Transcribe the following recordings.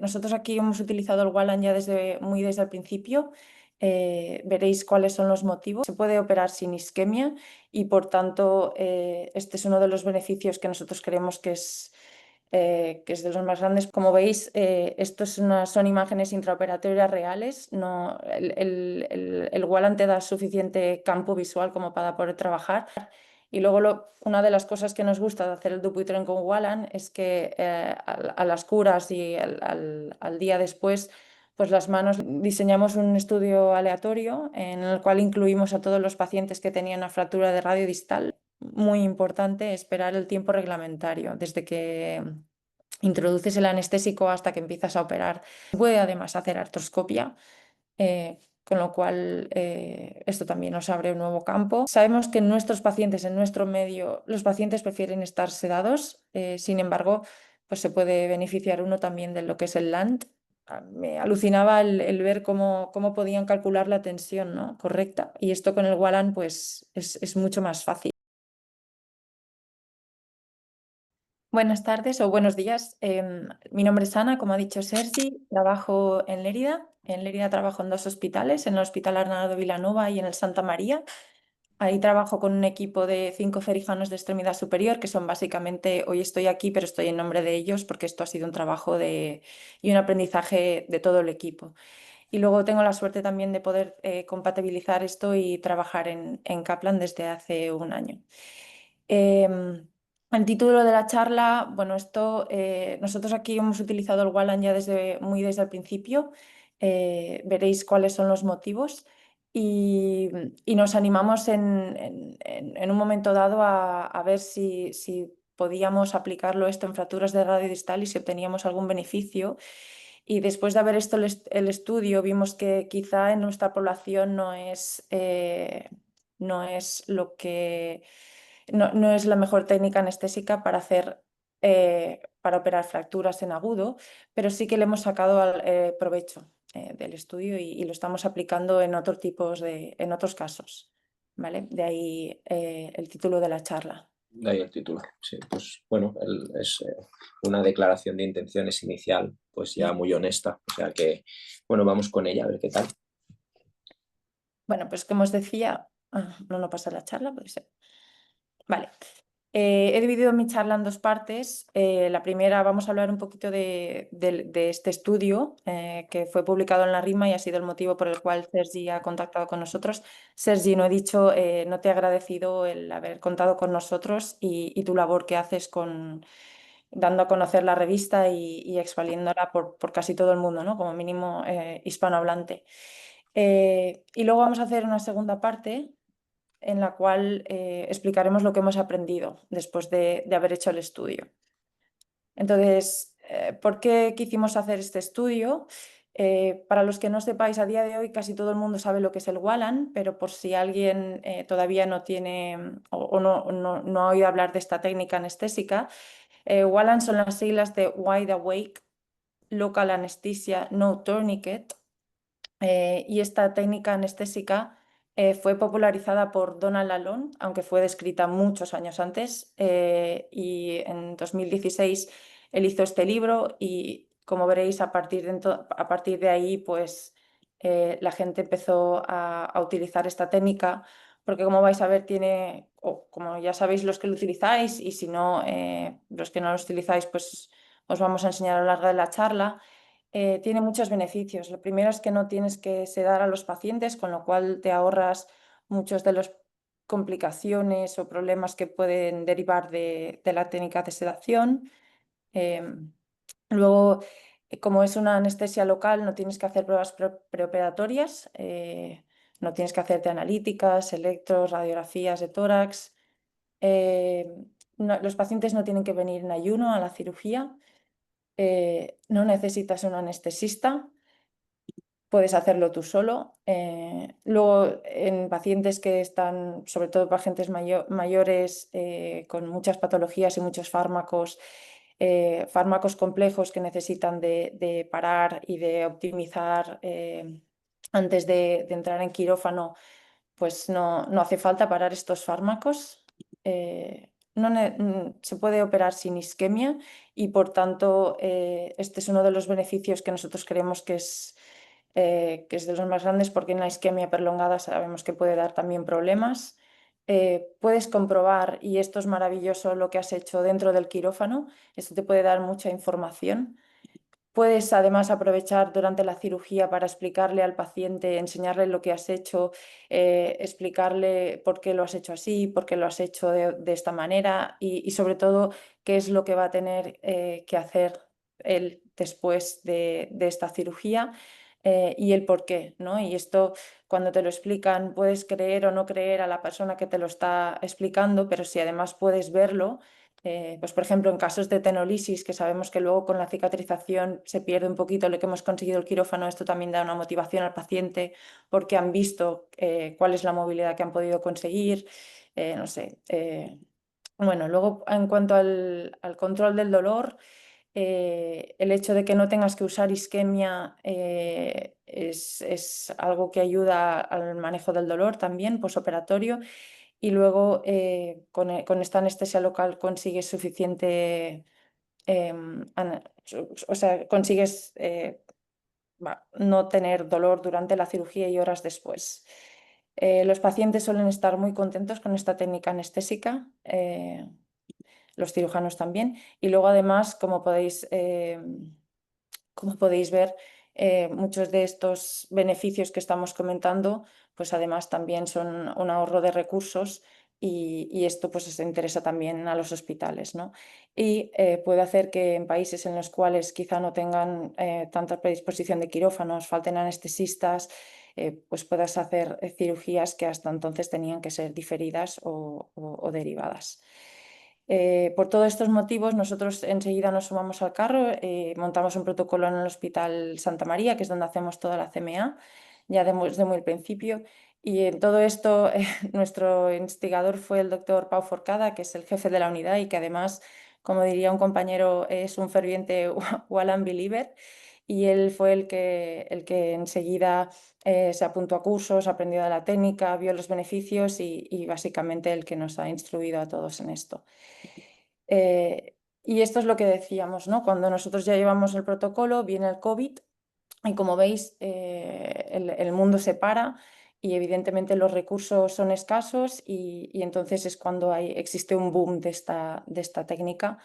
nosotros aquí hemos utilizado el Wallan ya muy desde el principio. Veréis cuáles son los motivos. Se puede operar sin isquemia y por tanto este es uno de los beneficios que nosotros creemos que es de los más grandes. Como veis, son imágenes intraoperatorias reales. No, el Wallan te da suficiente campo visual como para poder trabajar. Y luego una de las cosas que nos gusta de hacer el Dupuytren con Wallan es que a las curas y al día después, pues las manos, diseñamos un estudio aleatorio en el cual incluimos a todos los pacientes que tenían una fractura de radio distal. Muy importante esperar el tiempo reglamentario, desde que introduces el anestésico hasta que empiezas a operar. Puede además hacer artroscopia, con lo cual esto también nos abre un nuevo campo. Sabemos que en nuestros pacientes, en nuestro medio, los pacientes prefieren estar sedados, sin embargo, pues se puede beneficiar uno también de lo que es el LANT. Me alucinaba el ver cómo podían calcular la tensión, ¿no?, correcta, y esto con el Wallan pues es mucho más fácil. Buenas tardes o buenos días. Mi nombre es Ana, como ha dicho Sergi, trabajo en Lérida. En Lérida trabajo en dos hospitales, en el Hospital Arnaldo Vilanova y en el Santa María. Ahí trabajo con un equipo de 5 cirujanos de extremidad superior, que son básicamente, hoy estoy aquí, pero estoy en nombre de ellos porque esto ha sido un trabajo y un aprendizaje de todo el equipo. Y luego tengo la suerte también de poder compatibilizar esto y trabajar en Kaplan desde hace un año. El título de la charla, bueno, nosotros aquí hemos utilizado el Wallan ya muy desde el principio. Veréis cuáles son los motivos y nos animamos en un momento dado a ver si podíamos aplicarlo esto en fracturas de radio distal y si obteníamos algún beneficio. Y después de haber visto el estudio, vimos que quizá en nuestra población no es lo que no es la mejor técnica anestésica para operar fracturas en agudo, pero sí que le hemos sacado provecho del estudio y lo estamos aplicando en en otros casos, ¿vale? De ahí el título de la charla. De ahí el título, sí. Pues bueno, es una declaración de intenciones inicial, pues ya muy honesta. O sea que, bueno, vamos con ella, a ver qué tal. Bueno, pues como os decía, no pasa la charla, puede ser. Vale. He dividido mi charla en dos partes. La primera, vamos a hablar un poquito de este estudio que fue publicado en la RIMA y ha sido el motivo por el cual Sergi ha contactado con nosotros. Sergi, no he dicho, no te he agradecido el haber contado con nosotros y tu labor que haces dando a conocer la revista y expandiéndola por casi todo el mundo, ¿no?, como mínimo hispanohablante. Y luego vamos a hacer una segunda parte en la cual explicaremos lo que hemos aprendido después de haber hecho el estudio. Entonces, ¿por qué quisimos hacer este estudio? Para los que no sepáis, a día de hoy casi todo el mundo sabe lo que es el Wallan, pero por si alguien todavía no tiene o no ha oído hablar de esta técnica anestésica, Wallan son las siglas de Wide Awake Local Anesthesia No Tourniquet, y esta técnica anestésica fue popularizada por Donald Lalonde, aunque fue descrita muchos años antes, y en 2016 él hizo este libro y, como veréis, a partir de ahí pues, la gente empezó a utilizar esta técnica porque, como vais a ver, o como ya sabéis los que lo utilizáis, y si no, los que no lo utilizáis, pues os vamos a enseñar a lo largo de la charla. Tiene muchos beneficios. Lo primero es que no tienes que sedar a los pacientes, con lo cual te ahorras muchos de las complicaciones o problemas que pueden derivar de la técnica de sedación. Luego, como es una anestesia local, no tienes que hacer pruebas preoperatorias, no tienes que hacerte analíticas, electros, radiografías de tórax. Los pacientes no tienen que venir en ayuno a la cirugía. No necesitas un anestesista, puedes hacerlo tú solo. Luego, en pacientes que están, sobre todo pacientes mayores con muchas patologías y muchos fármacos complejos que necesitan de parar y de optimizar antes de entrar en quirófano, pues no hace falta parar estos fármacos. se puede operar sin isquemia y por tanto este es uno de los beneficios que nosotros creemos que es de los más grandes, porque en la isquemia prolongada sabemos que puede dar también problemas. Puedes comprobar, y esto es maravilloso lo que has hecho dentro del quirófano, esto te puede dar mucha información. Puedes además aprovechar durante la cirugía para explicarle al paciente, enseñarle lo que has hecho, explicarle por qué lo has hecho así, por qué lo has hecho de esta manera y sobre todo qué es lo que va a tener que hacer él después de esta cirugía y el por qué, ¿no? Y esto cuando te lo explican puedes creer o no creer a la persona que te lo está explicando, pero si además puedes verlo pues por ejemplo, en casos de tenolisis, que sabemos que luego con la cicatrización se pierde un poquito lo que hemos conseguido el quirófano, esto también da una motivación al paciente porque han visto cuál es la movilidad que han podido conseguir, no sé. Bueno, luego en cuanto al control del dolor, el hecho de que no tengas que usar isquemia es algo que ayuda al manejo del dolor también posoperatorio. Y luego con esta anestesia local consigues suficiente, o sea, consigues no tener dolor durante la cirugía y horas después. Los pacientes suelen estar muy contentos con esta técnica anestésica, los cirujanos también. Y luego además, como podéis ver, muchos de estos beneficios que estamos comentando, pues además también son un ahorro de recursos y esto pues les interesa también a los hospitales, ¿no? Y puede hacer que en países en los cuales quizá no tengan tanta predisposición de quirófanos, falten anestesistas, pues puedas hacer cirugías que hasta entonces tenían que ser diferidas o derivadas. Por todos estos motivos, nosotros enseguida nos sumamos al carro, montamos un protocolo en el Hospital Santa María, que es donde hacemos toda la CMA, ya desde muy el principio. Y en todo esto, nuestro investigador fue el doctor Pau Forcada, que es el jefe de la unidad y que además, como diría un compañero, es un ferviente Wallan believer. Y él fue el que enseguida se apuntó a cursos, aprendió de la técnica, vio los beneficios y básicamente el que nos ha instruido a todos en esto. Y esto es lo que decíamos, ¿no? Cuando nosotros ya llevamos el protocolo, viene el COVID y como veis, el mundo se para y evidentemente los recursos son escasos y entonces es cuando existe un boom de esta técnica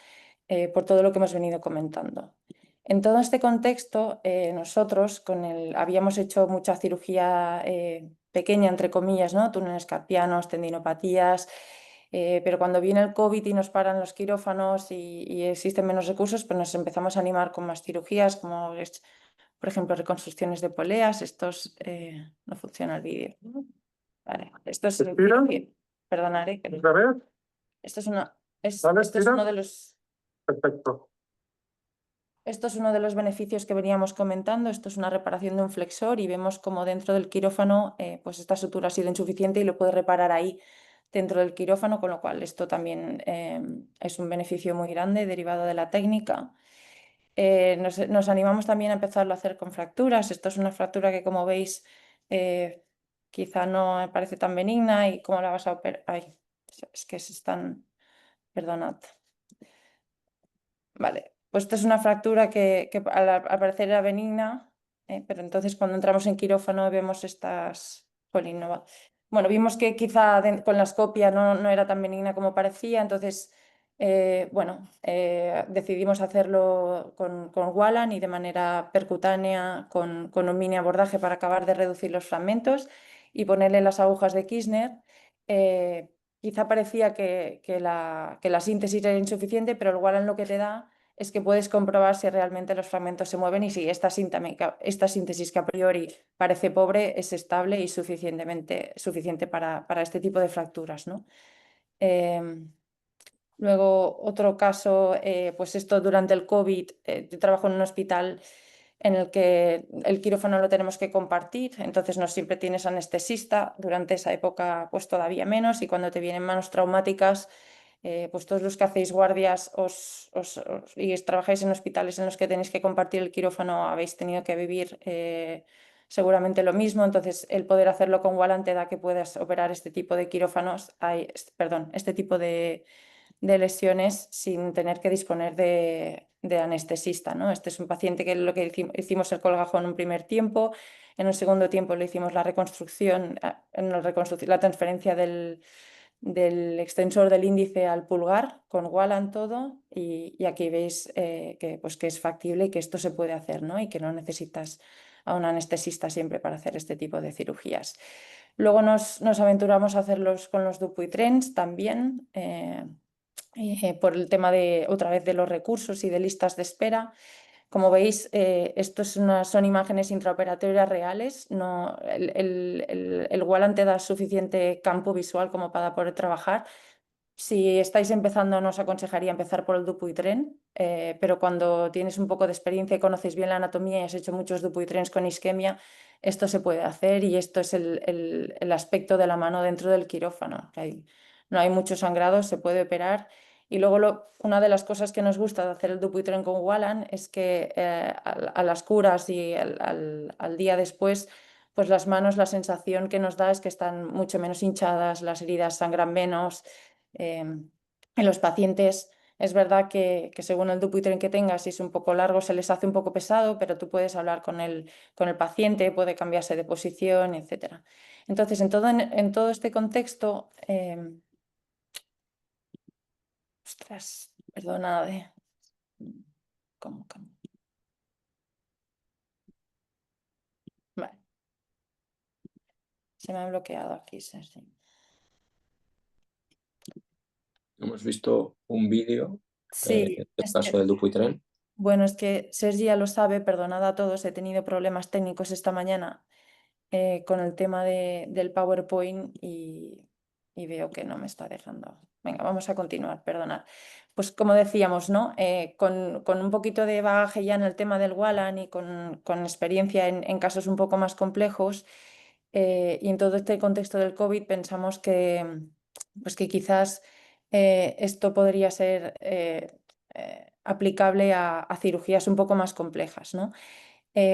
por todo lo que hemos venido comentando. En todo este contexto, nosotros habíamos hecho mucha cirugía pequeña, entre comillas, ¿no? Túneles carpianos, tendinopatías, pero cuando viene el COVID y nos paran los quirófanos y existen menos recursos, pues nos empezamos a animar con más cirugías, como por ejemplo, reconstrucciones de poleas. No funciona el vídeo. Vale, esto es Estira. perdonaré, ¿Otra vez? esto es Vale, esto es estira. uno de los Perfecto. Esto es uno de los beneficios que veníamos comentando. Esto es una reparación de un flexor y vemos como dentro del quirófano pues esta sutura ha sido insuficiente y lo puede reparar ahí dentro del quirófano, con lo cual esto también es un beneficio muy grande derivado de la técnica. Nos animamos también a empezarlo a hacer con fracturas. Esto es una fractura que, como veis, quizá no me parece tan benigna y cómo la vas a operar. Ay, es que se están... Perdonad. Vale, pues esto es una fractura que al parecer era benigna, pero entonces cuando entramos en quirófano vemos estas... Jolín, no va. Bueno, vimos que quizá con la escopia no era tan benigna como parecía, entonces bueno, decidimos hacerlo con Wallan y de manera percutánea con un mini abordaje para acabar de reducir los fragmentos y ponerle las agujas de Kirchner. Quizá parecía que la síntesis era insuficiente, pero el Wallan lo que te da es que puedes comprobar si realmente los fragmentos se mueven y si esta síntesis que a priori parece pobre es estable y suficiente para este tipo de fracturas, ¿no? Luego, otro caso, pues esto durante el COVID, yo trabajo en un hospital en el que el quirófano lo tenemos que compartir, entonces no siempre tienes anestesista, durante esa época pues todavía menos y cuando te vienen manos traumáticas, pues todos los que hacéis guardias y trabajáis en hospitales en los que tenéis que compartir el quirófano habéis tenido que vivir seguramente lo mismo, entonces el poder hacerlo con Wallan te da que puedas operar este tipo de quirófanos, perdón, este tipo de de lesiones sin tener que disponer de anestesista, ¿no? Este es un paciente que lo que hicimos el colgajo en un primer tiempo, en un segundo tiempo le hicimos la reconstrucción, la transferencia del extensor del índice al pulgar con Wallan todo y aquí veis pues, que es factible y que esto se puede hacer, ¿no? Y que no necesitas a un anestesista siempre para hacer este tipo de cirugías. Luego nos aventuramos a hacerlos con los Dupuytrens también, por el tema de, otra vez, de los recursos y de listas de espera. Como veis, estos son imágenes intraoperatorias reales. No, el Wallan te da suficiente campo visual como para poder trabajar. Si estáis empezando, no os aconsejaría empezar por el Dupuytren, pero cuando tienes un poco de experiencia y conoces bien la anatomía y has hecho muchos Dupuytrens con isquemia, esto se puede hacer y esto es el aspecto de la mano dentro del quirófano. No hay mucho sangrado, se puede operar. Y luego una de las cosas que nos gusta de hacer el Dupuytren con Wallan es que a las curas y al día después, pues las manos, la sensación que nos da es que están mucho menos hinchadas, las heridas sangran menos. En los pacientes es verdad que según el Dupuytren que tengas, si es un poco largo, se les hace un poco pesado, pero tú puedes hablar con el paciente, puede cambiarse de posición, etc. Entonces, en todo este contexto, ostras, perdona, ¿cómo cambio? Vale, se me ha bloqueado aquí, Sergi. Hemos visto un vídeo, Sí, en este caso del Dupuytren. bueno, es que Sergi ya lo sabe, perdonad a todos, he tenido problemas técnicos esta mañana con el tema del PowerPoint y veo que no me está dejando. Venga, vamos a continuar, perdonad. Pues como decíamos, ¿no? Con un poquito de bagaje ya en el tema del Wallan y con experiencia en casos un poco más complejos y en todo este contexto del COVID pensamos pues que quizás esto podría ser aplicable a cirugías un poco más complejas, ¿no?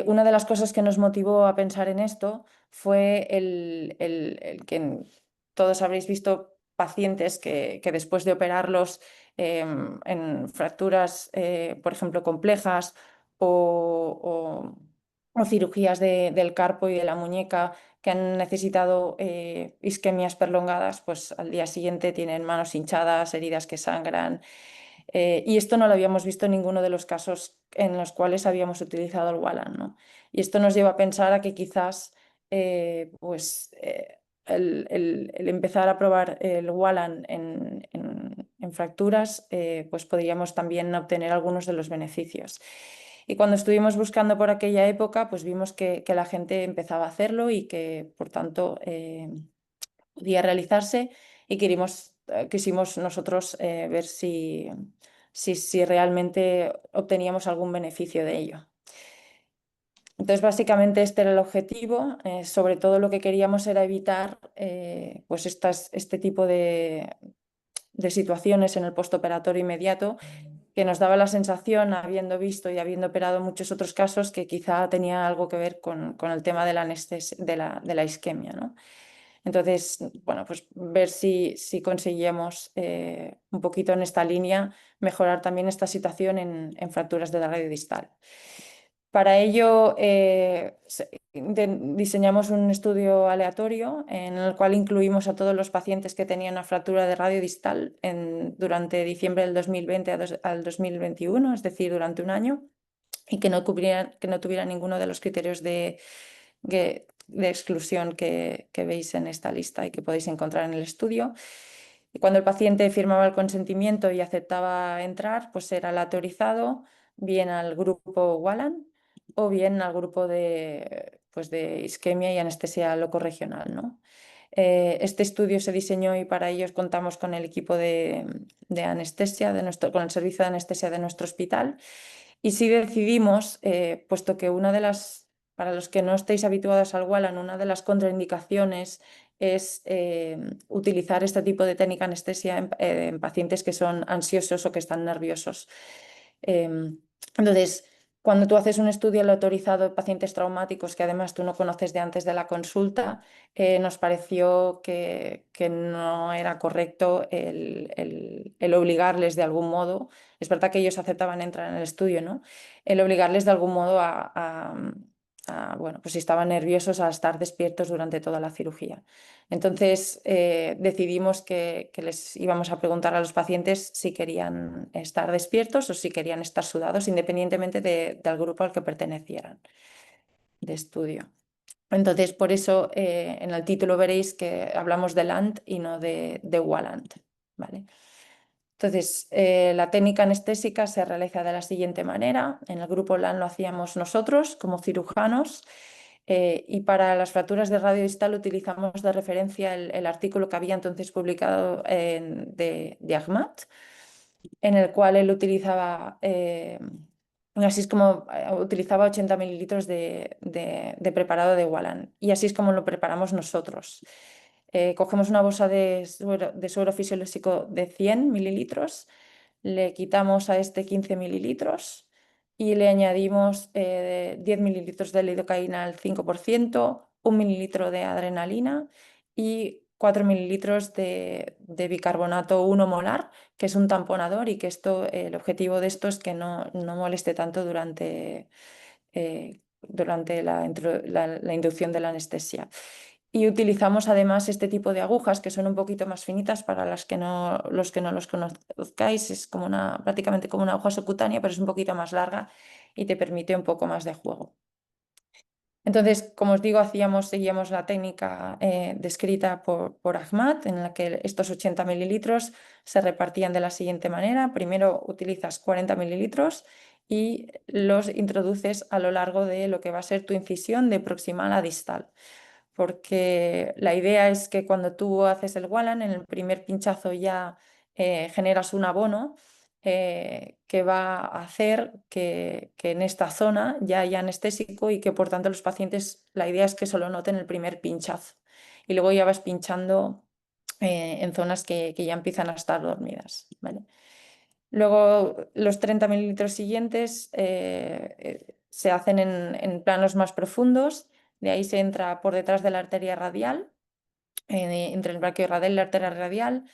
Una de las cosas que nos motivó a pensar en esto fue el que todos habréis visto pacientes que después de operarlos en fracturas, por ejemplo, complejas o cirugías del carpo y de la muñeca que han necesitado isquemias prolongadas, pues al día siguiente tienen manos hinchadas, heridas que sangran. Y esto no lo habíamos visto en ninguno de los casos en los cuales habíamos utilizado el Wallan, ¿no? Y esto nos lleva a pensar a que quizás el empezar a probar el Wallan en fracturas, pues podríamos también obtener algunos de los beneficios. Y cuando estuvimos buscando por aquella época, pues vimos que la gente empezaba a hacerlo y que, por tanto, podía realizarse y quisimos nosotros ver si realmente obteníamos algún beneficio de ello. Entonces, básicamente este era el objetivo. Sobre todo lo que queríamos era evitar pues este tipo de situaciones en el postoperatorio inmediato que nos daba la sensación, habiendo visto y habiendo operado muchos otros casos, que quizá tenía algo que ver con el tema de la isquemia, ¿no? Entonces, bueno, pues ver si conseguíamos un poquito en esta línea mejorar también esta situación en fracturas de la radio distal. Para ello, diseñamos un estudio aleatorio en el cual incluimos a todos los pacientes que tenían una fractura de radio distal durante diciembre del 2020 al 2021, es decir, durante un año, y que no tuviera ninguno de los criterios de exclusión que veis en esta lista y que podéis encontrar en el estudio. Y cuando el paciente firmaba el consentimiento y aceptaba entrar, pues era aleatorizado bien al grupo Wallan o bien al grupo pues de isquemia y anestesia locorregional, ¿no? Este estudio se diseñó y para ello contamos con el equipo de anestesia, con el servicio de anestesia de nuestro hospital. Y sí decidimos, puesto que para los que no estéis habituados al Wallan, una de las contraindicaciones es utilizar este tipo de técnica anestesia en pacientes que son ansiosos o que están nerviosos. Entonces, Cuando tú haces un estudio aleatorizado de pacientes traumáticos que además tú no conoces de antes de la consulta, nos pareció que no era correcto el obligarles de algún modo, es verdad que ellos aceptaban entrar en el estudio, ¿no? El obligarles de algún modo bueno, pues si estaban nerviosos a estar despiertos durante toda la cirugía. Entonces decidimos que les íbamos a preguntar a los pacientes si querían estar despiertos o si querían estar sudados, independientemente del grupo al que pertenecieran de estudio. Entonces, por eso en el título veréis que hablamos de LANT y no de WALANT, ¿vale? Entonces, la técnica anestésica se realiza de la siguiente manera. En el grupo LAN lo hacíamos nosotros como cirujanos y para las fracturas de radio distal utilizamos de referencia el artículo que había entonces publicado de Ahmad, en el cual él utilizaba, así es como utilizaba 80 mililitros de preparado de Wallan y así es como lo preparamos nosotros. Cogemos una bolsa de suero fisiológico de 100 mililitros, le quitamos a este 15 mililitros y le añadimos 10 mililitros de lidocaína al 5%, 1 mililitro de adrenalina y 4 mililitros de bicarbonato 1 molar, que es un tamponador y que esto, el objetivo de esto es que no moleste tanto durante la inducción de la anestesia. Y utilizamos además este tipo de agujas que son un poquito más finitas para los que no los conozcáis. Es como prácticamente como una aguja subcutánea, pero es un poquito más larga y te permite un poco más de juego. Entonces, como os digo, seguíamos la técnica descrita por Ahmad, en la que estos 80 mililitros se repartían de la siguiente manera. Primero utilizas 40 mililitros y los introduces a lo largo de lo que va a ser tu incisión de proximal a distal, porque la idea es que cuando tú haces el Wallan, en el primer pinchazo ya generas un abono que va a hacer que en esta zona ya haya anestésico y que por tanto los pacientes, la idea es que solo noten el primer pinchazo y luego ya vas pinchando en zonas que ya empiezan a estar dormidas, ¿vale? Luego los 30 mililitros siguientes se hacen en planos más profundos, de ahí se entra por detrás de la arteria radial, entre el braquiorradial y la arteria radial,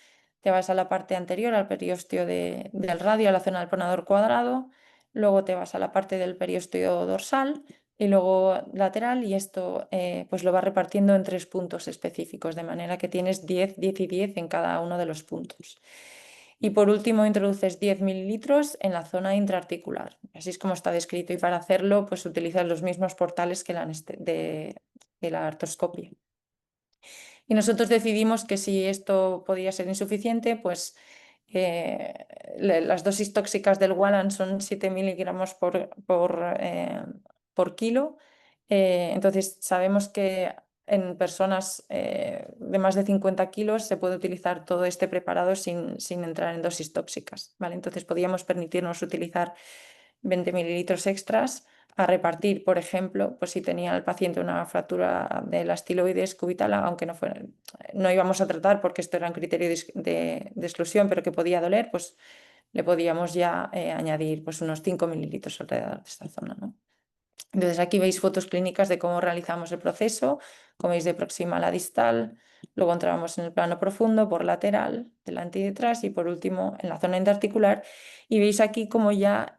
te vas a la parte anterior, al periósteo del radio, a la zona del pronador cuadrado, luego te vas a la parte del periósteo dorsal y luego lateral y esto pues lo vas repartiendo en 3 puntos específicos, de manera que tienes 10, 10 y 10 en cada uno de los puntos. Y por último introduces 10 mililitros en la zona intraarticular. Así es como está descrito y para hacerlo pues utilizas los mismos portales que de la artroscopia. Y nosotros decidimos que si esto podía ser insuficiente, pues las dosis tóxicas del Wallan son 7 miligramos por kilo. Entonces sabemos que en personas de más de 50 kilos se puede utilizar todo este preparado sin entrar en dosis tóxicas, ¿vale? Entonces podíamos permitirnos utilizar 20 mililitros extras a repartir, por ejemplo, pues si tenía el paciente una fractura de la estiloides cubital, aunque no íbamos a tratar porque esto era un criterio de exclusión, pero que podía doler, pues le podíamos ya añadir pues unos 5 mililitros alrededor de esta zona, ¿no? Entonces aquí veis fotos clínicas de cómo realizamos el proceso, como veis de proximal a distal, luego entramos en el plano profundo por lateral, delante y detrás y por último en la zona interarticular y veis aquí como ya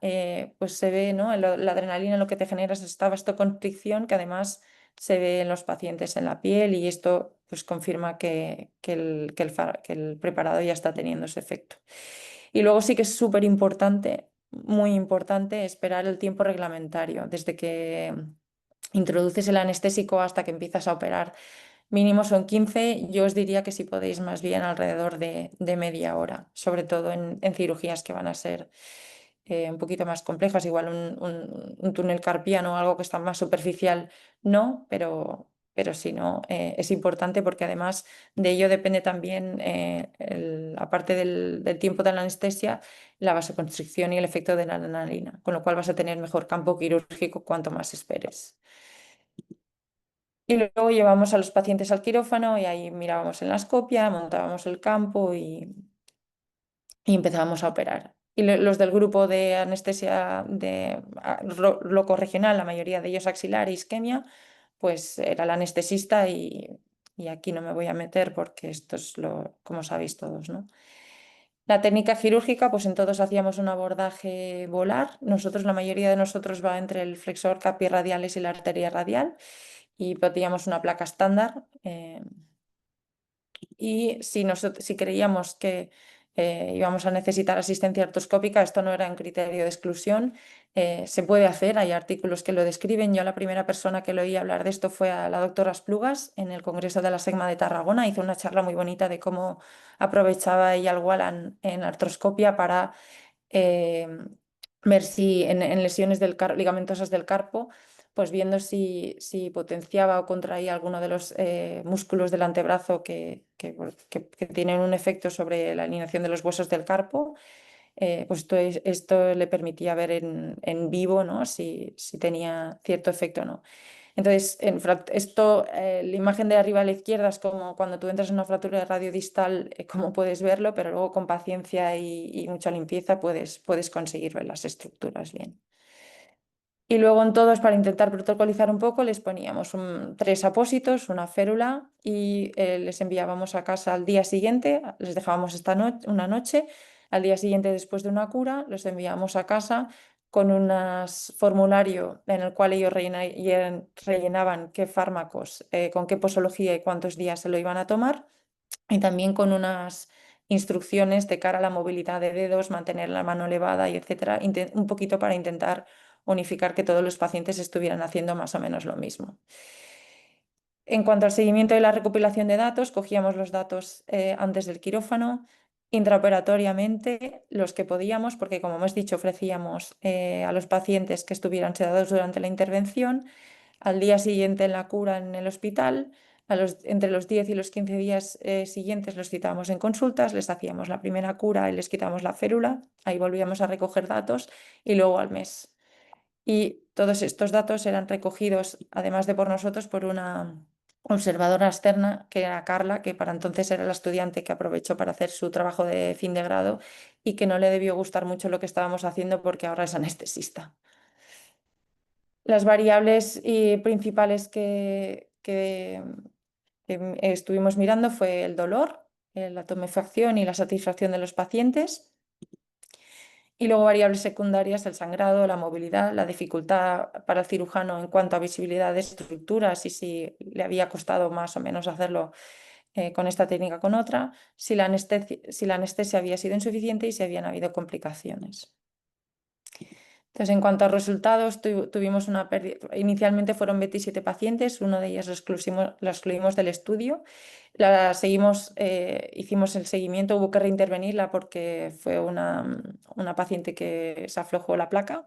pues se ve, ¿no? La adrenalina lo que te genera es esta vasoconstricción que además se ve en los pacientes en la piel y esto pues confirma que el preparado ya está teniendo ese efecto. Y luego sí que es súper importante, muy importante, esperar el tiempo reglamentario, desde que introduces el anestésico hasta que empiezas a operar. Mínimo son 15, yo os diría que si podéis más bien alrededor de media hora, sobre todo en cirugías que van a ser un poquito más complejas, igual un túnel carpiano o algo que está más superficial, no, pero si no, es importante porque además de ello depende también, aparte del tiempo de la anestesia, la vasoconstricción y el efecto de la adrenalina, con lo cual vas a tener mejor campo quirúrgico cuanto más esperes. Y luego llevamos a los pacientes al quirófano y ahí mirábamos en la escopia, montábamos el campo y empezábamos a operar. Y los del grupo de anestesia de loco regional, la mayoría de ellos axilar e isquemia, pues era el anestesista y aquí no me voy a meter porque esto es lo, como sabéis todos, ¿no? La técnica quirúrgica, pues en todos hacíamos un abordaje volar. Nosotros, la mayoría de nosotros va entre el flexor capi radialis y la arteria radial y poníamos una placa estándar. Y si creíamos que íbamos a necesitar asistencia artroscópica, esto no era un criterio de exclusión, se puede hacer, hay artículos que lo describen. Yo la primera persona que lo oí hablar de esto fue a la doctora Esplugas en el Congreso de la SEGMA de Tarragona, hizo una charla muy bonita de cómo aprovechaba ella el Wallan en artroscopia para eh, ver si en lesiones ligamentosas del carpo, pues viendo si potenciaba o contraía alguno de los músculos del antebrazo que tienen un efecto sobre la alineación de los huesos del carpo. Pues esto le permitía ver en vivo, ¿no? si tenía cierto efecto o no. Entonces, la imagen de arriba a la izquierda es como cuando tú entras en una fractura de radio distal, como puedes verlo, pero luego con paciencia y mucha limpieza puedes conseguir ver las estructuras bien. Y luego en todos, para intentar protocolizar un poco, les poníamos 3 apósitos, una férula y les enviábamos a casa al día siguiente, les dejábamos una noche, al día siguiente después de una cura, los enviábamos a casa con un formulario en el cual ellos rellenaban qué fármacos, con qué posología y cuántos días se lo iban a tomar y también con unas instrucciones de cara a la movilidad de dedos, mantener la mano elevada y etcétera, un poquito para intentar unificar que todos los pacientes estuvieran haciendo más o menos lo mismo. En cuanto al seguimiento y la recopilación de datos, cogíamos los datos antes del quirófano, intraoperatoriamente los que podíamos, porque como hemos dicho, ofrecíamos a los pacientes que estuvieran sedados durante la intervención, al día siguiente en la cura en el hospital, entre los 10 y los 15 días siguientes los citábamos en consultas, les hacíamos la primera cura y les quitamos la férula, ahí volvíamos a recoger datos y luego al mes. Y todos estos datos eran recogidos, además de por nosotros, por una observadora externa, que era Carla, que para entonces era la estudiante que aprovechó para hacer su trabajo de fin de grado y que no le debió gustar mucho lo que estábamos haciendo porque ahora es anestesista. Las variables principales que estuvimos mirando fue el dolor, la tumefacción y la satisfacción de los pacientes. Y luego variables secundarias, el sangrado, la movilidad, la dificultad para el cirujano en cuanto a visibilidad de estructuras y si le había costado más o menos hacerlo con esta técnica o con otra, si la anestesia había sido insuficiente y si habían habido complicaciones. Entonces, en cuanto a resultados, tuvimos una pérdida. Inicialmente fueron 27 pacientes, uno de ellos lo excluimos del estudio. Hicimos el seguimiento, hubo que reintervenirla porque fue una paciente que se aflojó la placa,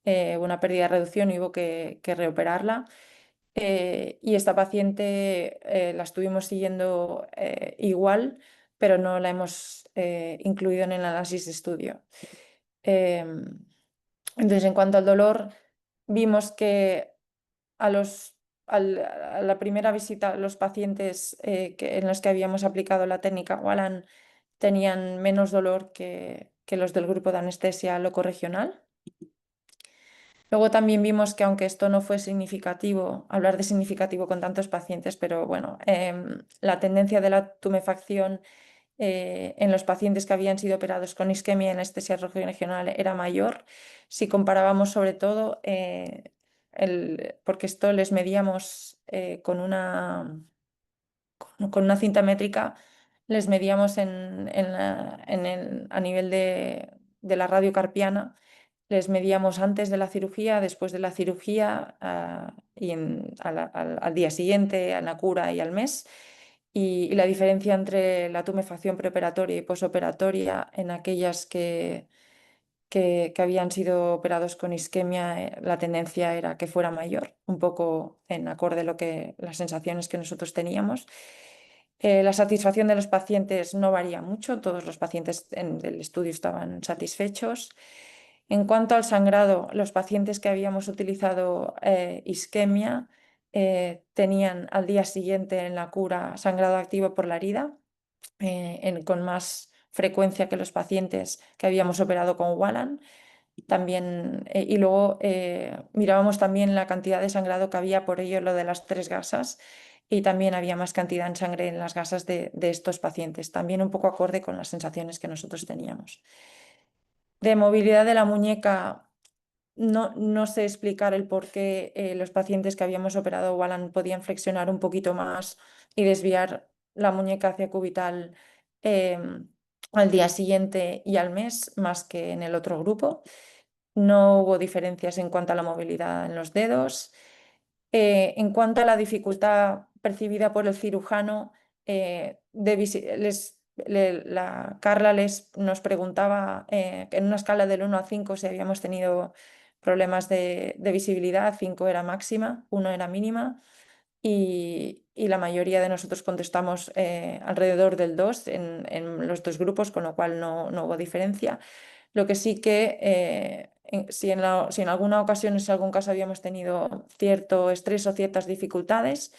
una pérdida de reducción y hubo que reoperarla. Y esta paciente la estuvimos siguiendo igual, pero no la hemos incluido en el análisis de estudio. Entonces, en cuanto al dolor, vimos que a la primera visita los pacientes en los que habíamos aplicado la técnica Wallan tenían menos dolor que los del grupo de anestesia locorregional. Luego también vimos que aunque esto no fue significativo, hablar de significativo con tantos pacientes, pero bueno, la tendencia de la tumefacción en los pacientes que habían sido operados con isquemia y anestesia regional era mayor. Si comparábamos sobre todo, porque esto les medíamos con una cinta métrica, les medíamos a nivel de la radio carpiana, les medíamos antes de la cirugía, después de la cirugía y al día siguiente, a la cura y al mes. Y la diferencia entre la tumefacción preoperatoria y posoperatoria en aquellas que habían sido operados con isquemia, la tendencia era que fuera mayor, un poco en acorde a las sensaciones que nosotros teníamos. La satisfacción de los pacientes no varía mucho, todos los pacientes del estudio estaban satisfechos. En cuanto al sangrado, los pacientes que habíamos utilizado isquemia tenían al día siguiente en la cura sangrado activo por la herida con más frecuencia que los pacientes que habíamos operado con Wallan. También, y luego mirábamos también la cantidad de sangrado que había, por ello lo de las 3 gasas, y también había más cantidad en sangre en las gasas de estos pacientes, también un poco acorde con las sensaciones que nosotros teníamos. De movilidad de la muñeca, no sé explicar el por qué los pacientes que habíamos operado Wallan podían flexionar un poquito más y desviar la muñeca hacia cubital al día siguiente y al mes, más que en el otro grupo. No hubo diferencias en cuanto a la movilidad en los dedos. En cuanto a la dificultad percibida por el cirujano, Carla nos preguntaba en una escala del 1 a 5 si habíamos tenido problemas de visibilidad. 5 era máxima, 1 era mínima, y la mayoría de nosotros contestamos alrededor del 2 en los dos grupos, con lo cual no hubo diferencia. Lo que sí que, si en alguna ocasión, en algún caso habíamos tenido cierto estrés o ciertas dificultades,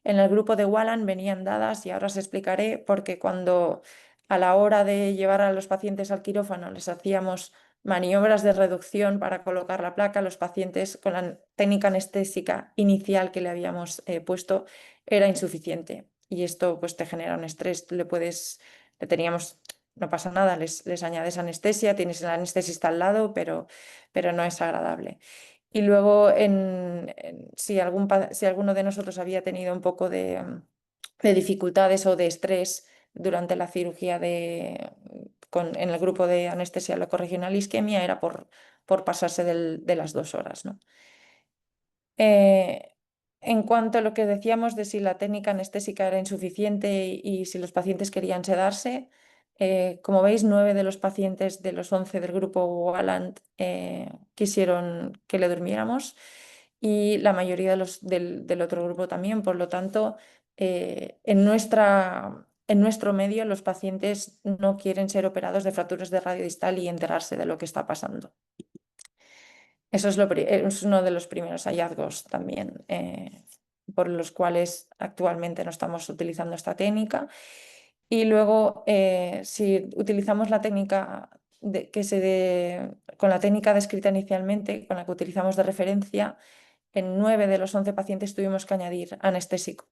en el grupo de Wallan venían dadas, y ahora os explicaré, porque cuando a la hora de llevar a los pacientes al quirófano les hacíamos maniobras de reducción para colocar la placa, los pacientes con la técnica anestésica inicial que le habíamos puesto era insuficiente. Y esto pues te genera un estrés. Le teníamos, no pasa nada, les añades anestesia, tienes el anestesista al lado, pero no es agradable. Y luego, si alguno de nosotros había tenido un poco de dificultades o de estrés durante la cirugía en el grupo de anestesia locorregional isquemia, era por pasarse de las 2 horas, ¿no? En cuanto a lo que decíamos de si la técnica anestésica era insuficiente y si los pacientes querían sedarse, como veis, 9 de los pacientes de los 11 del grupo Wallan quisieron que le durmiéramos, y la mayoría del otro grupo también. Por lo tanto, en nuestro medio los pacientes no quieren ser operados de fracturas de radio distal y enterarse de lo que está pasando. Eso es uno de los primeros hallazgos también por los cuales actualmente no estamos utilizando esta técnica. Y luego, si utilizamos la técnica con la técnica descrita inicialmente, con la que utilizamos de referencia, en 9 de los 11 pacientes tuvimos que añadir anestésico.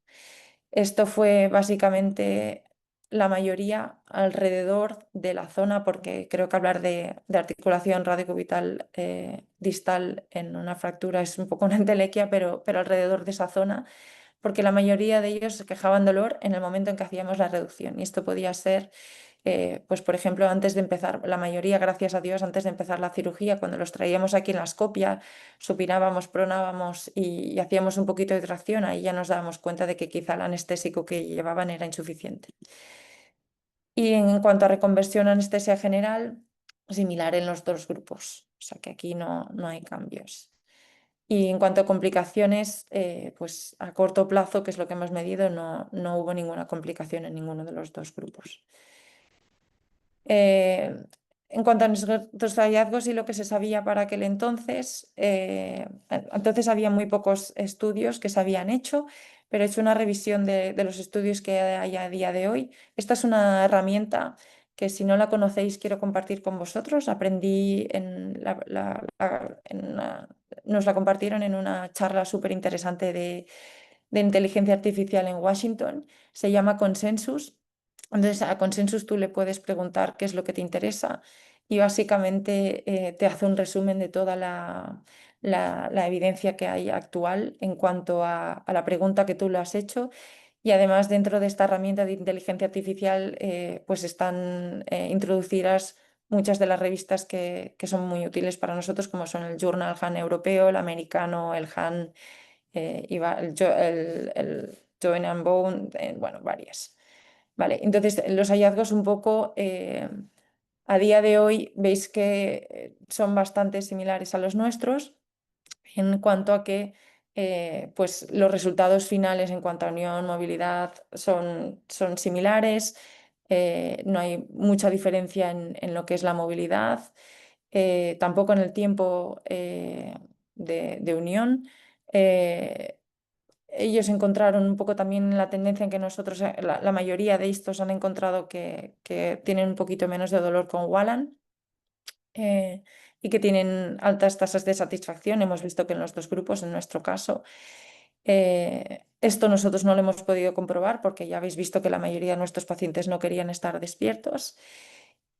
Esto fue básicamente la mayoría alrededor de la zona, porque creo que hablar de articulación radiocubital distal en una fractura es un poco una entelequia, pero alrededor de esa zona, porque la mayoría de ellos se quejaban dolor en el momento en que hacíamos la reducción. Y esto podía ser, pues por ejemplo, antes de empezar, la mayoría, gracias a Dios, antes de empezar la cirugía, cuando los traíamos aquí en la escopia, supinábamos, pronábamos y hacíamos un poquito de tracción, ahí ya nos dábamos cuenta de que quizá el anestésico que llevaban era insuficiente. Y en cuanto a reconversión a anestesia general, similar en los dos grupos, o sea que aquí no hay cambios. Y en cuanto a complicaciones, pues a corto plazo, que es lo que hemos medido, no hubo ninguna complicación en ninguno de los dos grupos. En cuanto a nuestros hallazgos y lo que se sabía para aquel entonces, entonces había muy pocos estudios que se habían hecho, pero he hecho una revisión de los estudios que hay a día de hoy. Esta es una herramienta que, si no la conocéis, quiero compartir con vosotros. Aprendí nos la compartieron en una charla súper interesante de inteligencia artificial en Washington. Se llama Consensus. Entonces, a Consensus tú le puedes preguntar qué es lo que te interesa, y básicamente te hace un resumen de toda la evidencia que hay actual en cuanto a la pregunta que tú le has hecho. Y además, dentro de esta herramienta de inteligencia artificial, pues están introducidas muchas de las revistas que son muy útiles para nosotros, como son el Journal Han Europeo, el americano, el Han, el Joint and Bone, bueno, varias. Vale, entonces los hallazgos un poco a día de hoy veis que son bastante similares a los nuestros, en cuanto a que pues los resultados finales en cuanto a unión, movilidad son similares. No hay mucha diferencia en lo que es la movilidad, tampoco en el tiempo de unión. ellos encontraron un poco también la tendencia en que nosotros, la mayoría de estos han encontrado que tienen un poquito menos de dolor con Wallan eh, y que tienen altas tasas de satisfacción. Hemos visto que en los dos grupos, en nuestro caso, esto nosotros no lo hemos podido comprobar porque ya habéis visto que la mayoría de nuestros pacientes no querían estar despiertos.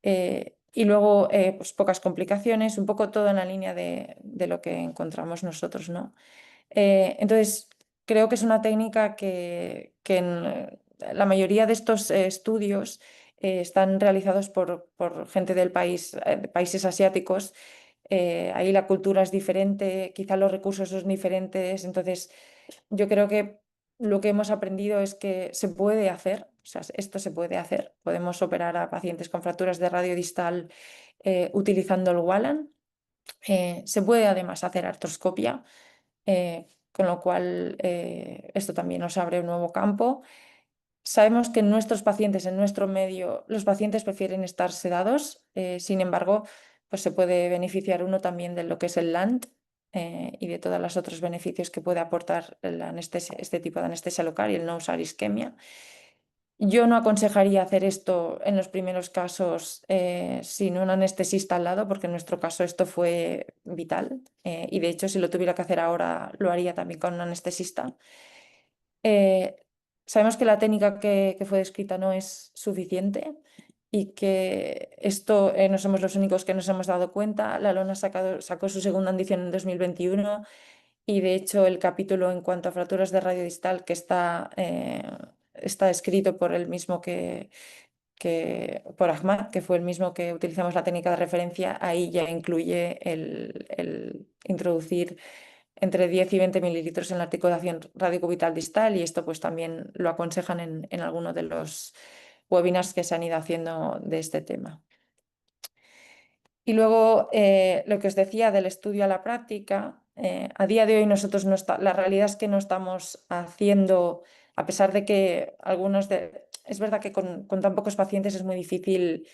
Y luego, pues pocas complicaciones, un poco todo en la línea de lo que encontramos nosotros, ¿no? Entonces, creo que es una técnica que en la mayoría de estos estudios están realizados por gente del país, de países asiáticos. Ahí la cultura es diferente, quizá los recursos son diferentes. Entonces, yo creo que lo que hemos aprendido es que se puede hacer, o sea, esto se puede hacer. Podemos operar a pacientes con fracturas de radio distal utilizando el Wallan. Se puede además hacer artroscopia, con lo cual esto también nos abre un nuevo campo. Sabemos que en nuestros pacientes, en nuestro medio, los pacientes prefieren estar sedados, sin embargo, pues se puede beneficiar uno también de lo que es el LANT y de todos los otros beneficios que puede aportar la anestesia, este tipo de anestesia local y el no usar isquemia. Yo no aconsejaría hacer esto en los primeros casos sin un anestesista al lado, porque en nuestro caso esto fue vital y de hecho si lo tuviera que hacer ahora lo haría también con un anestesista. Eh, Sabemos que la técnica que fue descrita no es suficiente y que esto no somos los únicos que nos hemos dado cuenta. La Lona sacó su segunda edición en 2021 y de hecho el capítulo en cuanto a fracturas de radio distal que está escrito por el mismo por Ahmad, que fue el mismo que utilizamos la técnica de referencia, ahí ya incluye el introducir entre 10 y 20 mililitros en la articulación radicubital distal y esto pues también lo aconsejan en alguno de los webinars que se han ido haciendo de este tema. Y luego lo que os decía del estudio a la práctica, a día de hoy nosotros la realidad es que no estamos haciendo, a pesar de que es verdad que con tan pocos pacientes es muy difícil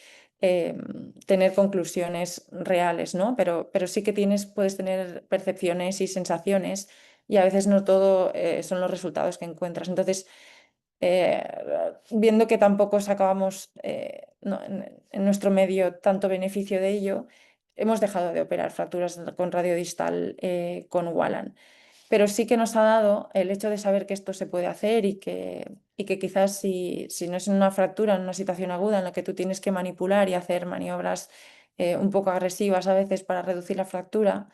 tener conclusiones reales, ¿no? Pero sí que puedes tener percepciones y sensaciones y a veces no todo son los resultados que encuentras. Entonces, viendo que tampoco sacábamos en nuestro medio tanto beneficio de ello, hemos dejado de operar fracturas con radio distal con Wallan. Pero sí que nos ha dado el hecho de saber que esto se puede hacer y que quizás si no es una fractura, en una situación aguda en la que tú tienes que manipular y hacer maniobras un poco agresivas a veces para reducir la fractura,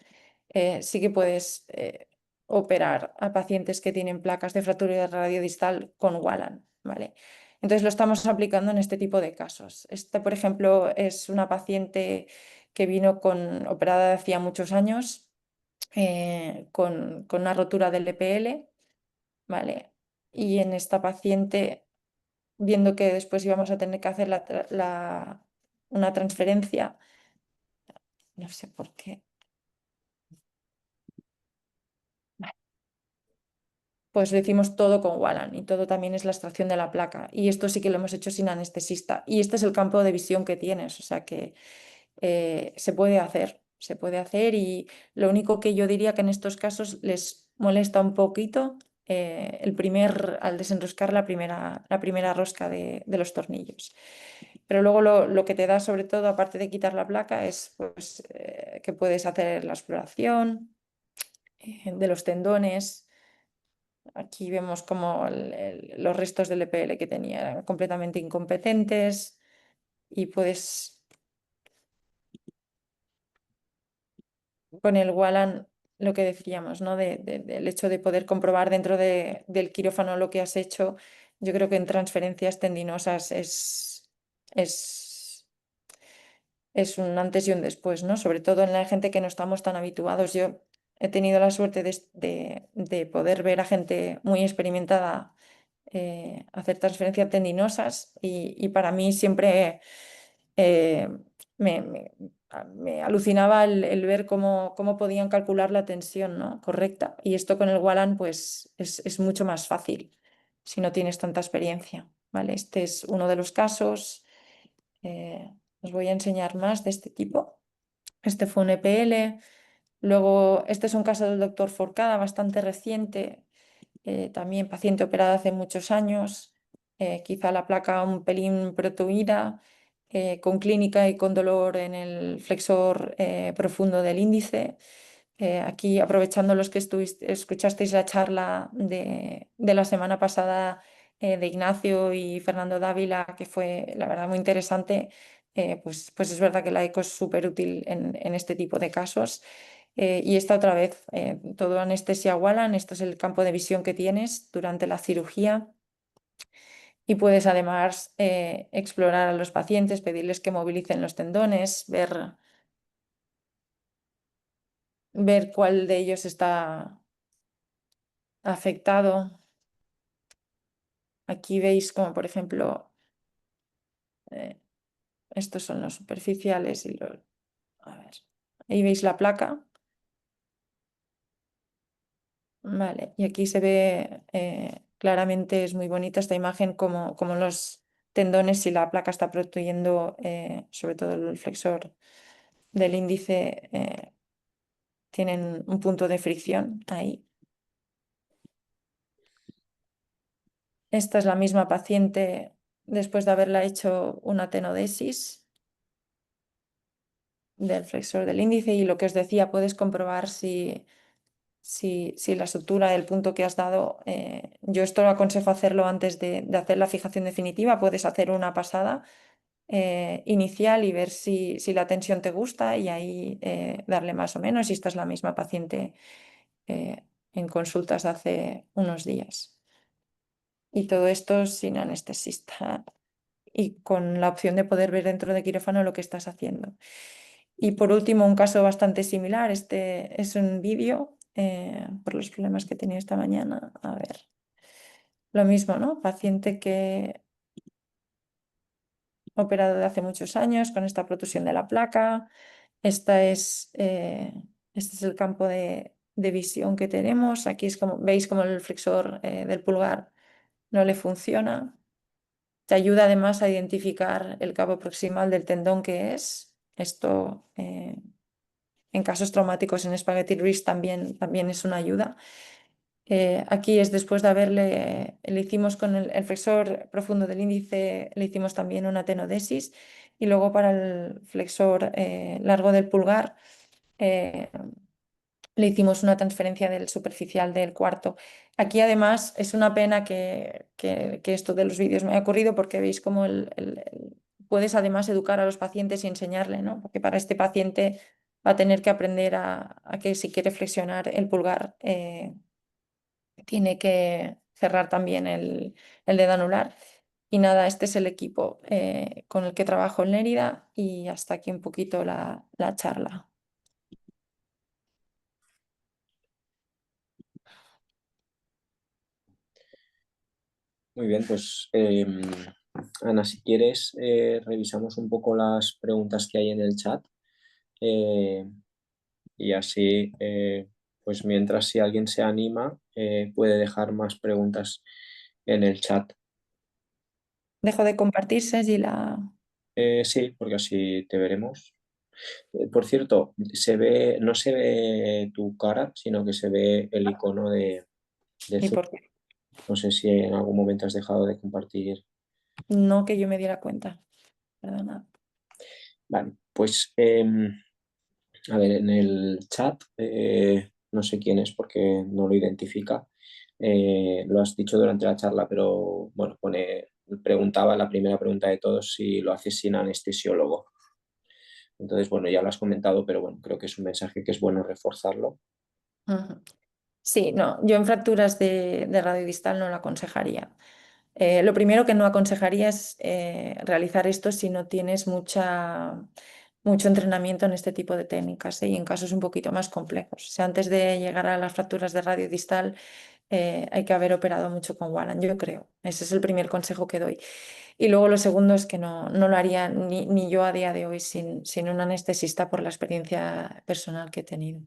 sí que puedes operar a pacientes que tienen placas de fractura de radio distal con Wallan, ¿vale? Entonces lo estamos aplicando en este tipo de casos. Este, por ejemplo, es una paciente que vino operada hacía muchos años con una rotura del EPL, ¿vale? Y en esta paciente, viendo que después íbamos a tener que hacer una transferencia, no sé por qué. Pues lo hicimos todo con Wallan y todo también es la extracción de la placa. Y esto sí que lo hemos hecho sin anestesista. Y este es el campo de visión que tienes, o sea que se puede hacer y lo único que yo diría que en estos casos les molesta un poquito al desenroscar la primera rosca de los tornillos. Pero luego lo que te da sobre todo, aparte de quitar la placa, es pues, que puedes hacer la exploración de los tendones. Aquí vemos como los restos del EPL que tenía eran completamente incompetentes y puedes con el Wallan lo que decíamos, ¿no? Del hecho de poder comprobar dentro del quirófano lo que has hecho, yo creo que en transferencias tendinosas es, es un antes y un después, ¿no? Sobre todo en la gente que no estamos tan habituados. Yo he tenido la suerte de poder ver a gente muy experimentada hacer transferencias tendinosas y para mí siempre eh, me, me- me alucinaba el ver cómo podían calcular la tensión, ¿no? Correcta. Y esto con el Wallan pues es mucho más fácil si no tienes tanta experiencia, ¿vale? Este es uno de los casos. Os voy a enseñar más de este tipo. Este fue un EPL. Luego, este es un caso del doctor Forcada bastante reciente también paciente operada hace muchos años, quizá la placa un pelín protuida, con clínica y con dolor en el flexor profundo del índice. Aquí, aprovechando los que escuchasteis la charla de la semana pasada de Ignacio y Fernando Dávila, que fue, la verdad, muy interesante, pues es verdad que la eco es súper útil en este tipo de casos. Y esta otra vez, todo anestesia Wallan, esto es el campo de visión que tienes durante la cirugía. Y puedes además explorar a los pacientes, pedirles que movilicen los tendones, ver cuál de ellos está afectado. Aquí veis como, por ejemplo, eh, estos son los superficiales y los... A ver, ahí veis la placa. Vale, y aquí se ve claramente, es muy bonita esta imagen, como los tendones, si la placa está protuyendo, sobre todo el flexor del índice, tienen un punto de fricción ahí. Esta es la misma paciente después de haberla hecho una tenodesis del flexor del índice, y lo que os decía, puedes comprobar si la sutura del punto que has dado, yo esto lo aconsejo hacerlo antes de hacer la fijación definitiva. Puedes hacer una pasada inicial y ver si la tensión te gusta, y ahí darle más o menos. Y esta es la misma paciente en consultas de hace unos días. Y todo esto sin anestesista y con la opción de poder ver dentro de quirófano lo que estás haciendo. Y por último, un caso bastante similar, este es un vídeo por los problemas que he tenido esta mañana. A ver, lo mismo, ¿no? Paciente que operado de hace muchos años con esta protusión de la placa. Este es el campo de visión que tenemos. Aquí es como, veis como el flexor del pulgar no le funciona. Te ayuda además a identificar el cabo proximal del tendón que es. Esto en casos traumáticos en Spaghetti Wrist también es una ayuda. Aquí es después de le hicimos con el flexor profundo del índice, le hicimos también una tenodesis, y luego para el flexor largo del pulgar eh, le hicimos una transferencia del superficial del cuarto. Aquí además es una pena que esto de los vídeos me haya ocurrido, porque veis cómo puedes además educar a los pacientes y enseñarle, ¿no? Porque para este paciente va a tener que aprender a que si quiere flexionar el pulgar tiene que cerrar también el dedo anular. Y nada, este es el equipo con el que trabajo en Lérida, y hasta aquí un poquito la charla. Muy bien, pues Ana, si quieres, revisamos un poco las preguntas que hay en el chat, eh, y así, pues mientras, si alguien se anima, puede dejar más preguntas en el chat. Dejo de compartirse y Sí, porque así te veremos. Por cierto, no se ve tu cara, sino que se ve el icono de y Zoom. por qué. No sé si en algún momento has dejado de compartir. No que yo me diera cuenta. Perdona. Vale, pues a ver, en el chat, no sé quién es porque no lo identifica. Lo has dicho durante la charla, pero bueno, preguntaba la primera pregunta de todos si lo haces sin anestesiólogo. Entonces, bueno, ya lo has comentado, pero bueno, creo que es un mensaje que es bueno reforzarlo. Ujú. Sí, no, yo en fracturas de radio distal no lo aconsejaría. Lo primero que no aconsejaría es realizar esto si no tienes mucho entrenamiento en este tipo de técnicas, y en casos un poquito más complejos. O sea, antes de llegar a las fracturas de radio distal hay que haber operado mucho con Wallan, yo creo. Ese es el primer consejo que doy. Y luego lo segundo es que no lo haría ni yo a día de hoy sin un anestesista, por la experiencia personal que he tenido.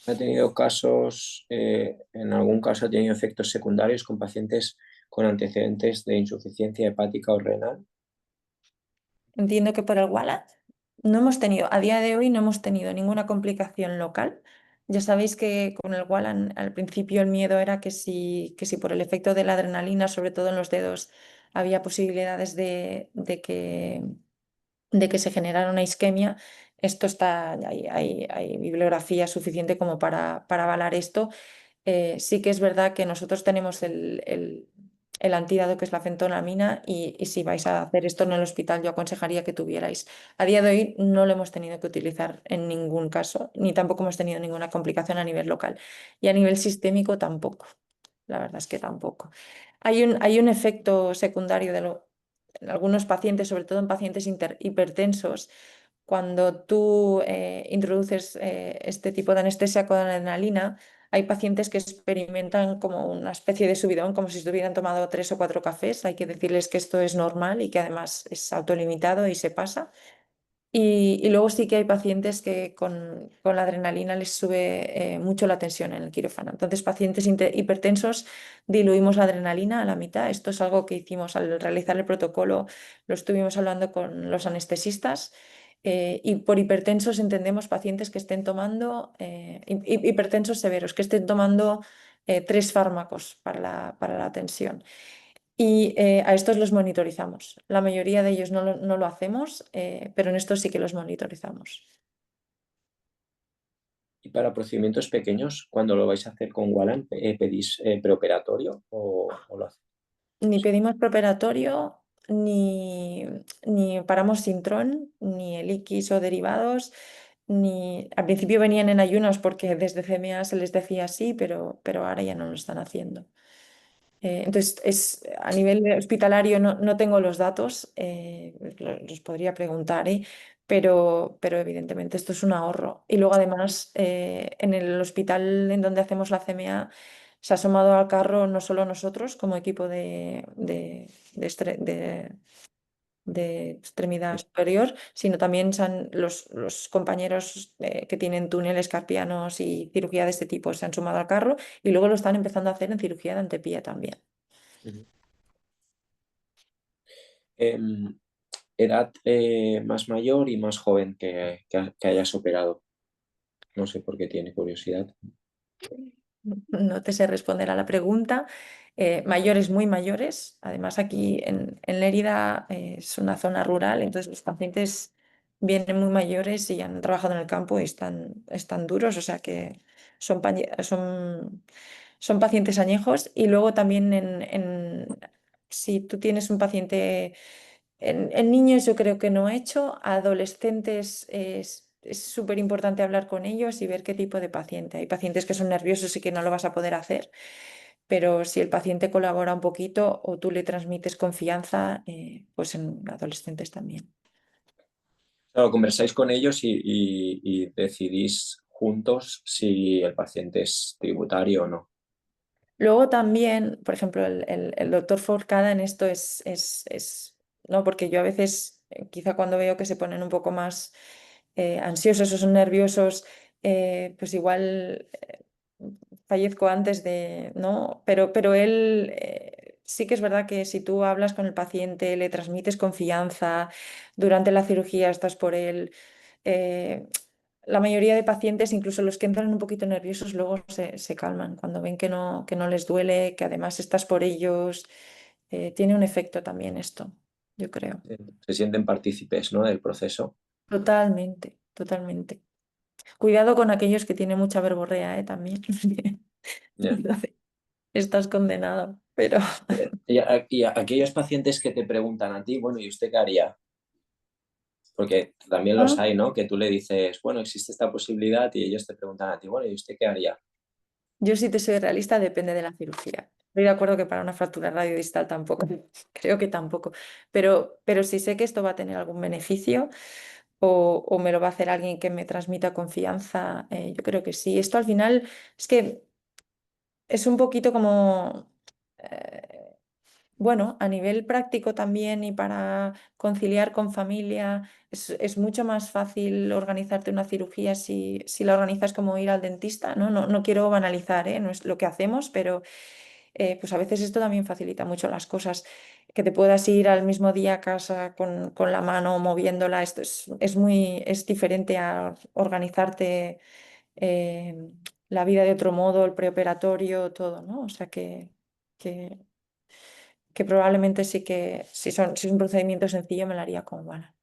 Ha tenido casos, en algún caso ha tenido efectos secundarios con pacientes con antecedentes de insuficiencia hepática o renal. Entiendo que por el Wallan no hemos tenido, a día de hoy no hemos tenido ninguna complicación local Ya sabéis que con el Wallan al principio el miedo era que si por el efecto de la adrenalina, sobre todo en los dedos, había posibilidades de que se generara una isquemia. Esto está, hay bibliografía suficiente como para avalar esto. Sí que es verdad que nosotros tenemos el antídoto que es la fentolamina y si vais a hacer esto en el hospital yo aconsejaría que tuvierais. A día de hoy no lo hemos tenido que utilizar en ningún caso, ni tampoco hemos tenido ninguna complicación a nivel local y a nivel sistémico tampoco. La verdad es que tampoco. Hay un efecto secundario en algunos pacientes, sobre todo en pacientes hipertensos, cuando tú introduces este tipo de anestesia con adrenalina, hay pacientes que experimentan como una especie de subidón, como si estuvieran tomado 3 o 4 cafés. Hay que decirles que esto es normal y que además es autolimitado y se pasa. Y luego sí que hay pacientes que con la adrenalina les sube mucho la tensión en el quirófano. Entonces, pacientes hipertensos, diluimos la adrenalina a la mitad. Esto es algo que hicimos al realizar el protocolo, lo estuvimos hablando con los anestesistas. Y por hipertensos entendemos pacientes que estén tomando, hipertensos severos, que estén tomando 3 fármacos para la tensión. Y a estos los monitorizamos. La mayoría de ellos no lo hacemos, pero en estos sí que los monitorizamos. Y para procedimientos pequeños, cuando lo vais a hacer con Wallan, ¿pedís preoperatorio o lo hacéis? Ni pedimos preoperatorio, ni paramos Sintron, ni el X o derivados, ni al principio venían en ayunos porque desde CMA se les decía así, pero ahora ya no lo están haciendo. Entonces, a nivel hospitalario no tengo los datos, los podría preguntar, pero evidentemente esto es un ahorro. Y luego además, en el hospital en donde hacemos la CMA, se ha asomado al carro no solo nosotros como equipo de extremidad superior, sino también los compañeros que tienen túneles carpianos y cirugía de este tipo se han sumado al carro y luego lo están empezando a hacer en cirugía de antepía también. Ujú. Em, edad más mayor y más joven que hayas operado. No sé por qué tiene curiosidad. No te sé responder a la pregunta. Mayores, muy mayores. Además, aquí en Lérida es una zona rural, entonces los pacientes vienen muy mayores y han trabajado en el campo y están duros, o sea que son pacientes añejos. Y luego también si tú tienes un paciente en niños yo creo que no he hecho, adolescentes es súper importante hablar con ellos y ver qué tipo de paciente. Hay pacientes que son nerviosos y que no lo vas a poder hacer, pero si el paciente colabora un poquito o tú le transmites confianza, pues en adolescentes también. Claro, conversáis con ellos y decidís juntos si el paciente es tributario o no. Luego también, por ejemplo, el doctor Forcada en esto ¿no? Porque yo a veces, quizá cuando veo que se ponen un poco más ansiosos o son nerviosos, pues igual fallezco antes de, ¿no? Pero él, sí que es verdad que si tú hablas con el paciente, le transmites confianza, durante la cirugía estás por él. eh, la mayoría de pacientes, incluso los que entran un poquito nerviosos, luego se calman cuando ven que no les duele, que además estás por ellos. Tiene un efecto también esto, yo creo. Se sienten partícipes, ¿no? del proceso. Totalmente, totalmente. Cuidado con aquellos que tienen mucha verborrea, también. Ya. Entonces, estás condenado, pero Y aquellos pacientes que te preguntan a ti, bueno, ¿y usted qué haría? Porque también los hay, ¿no? Que tú le dices, bueno, existe esta posibilidad y ellos te preguntan a ti, bueno, ¿y usted qué haría? yo si te soy realista, depende de la cirugía. Estoy de acuerdo que para una fractura radiodistal tampoco, creo que tampoco, pero si sé que esto va a tener algún beneficio o me lo va a hacer alguien que me transmita confianza, yo creo que sí. Esto al final es que es un poquito como, eh, bueno, a nivel práctico también y para conciliar con familia, es mucho más fácil organizarte una cirugía si la organizas como ir al dentista, ¿no? No quiero banalizar, ¿eh? No es lo que hacemos, pero pues a veces esto también facilita mucho las cosas. Que te puedas ir al mismo día a casa con la mano moviéndola, esto es diferente a organizarte eh, la vida de otro modo, el preoperatorio, todo, ¿no? O sea que, que probablemente sí que, si es un procedimiento sencillo, me lo haría con Wallach.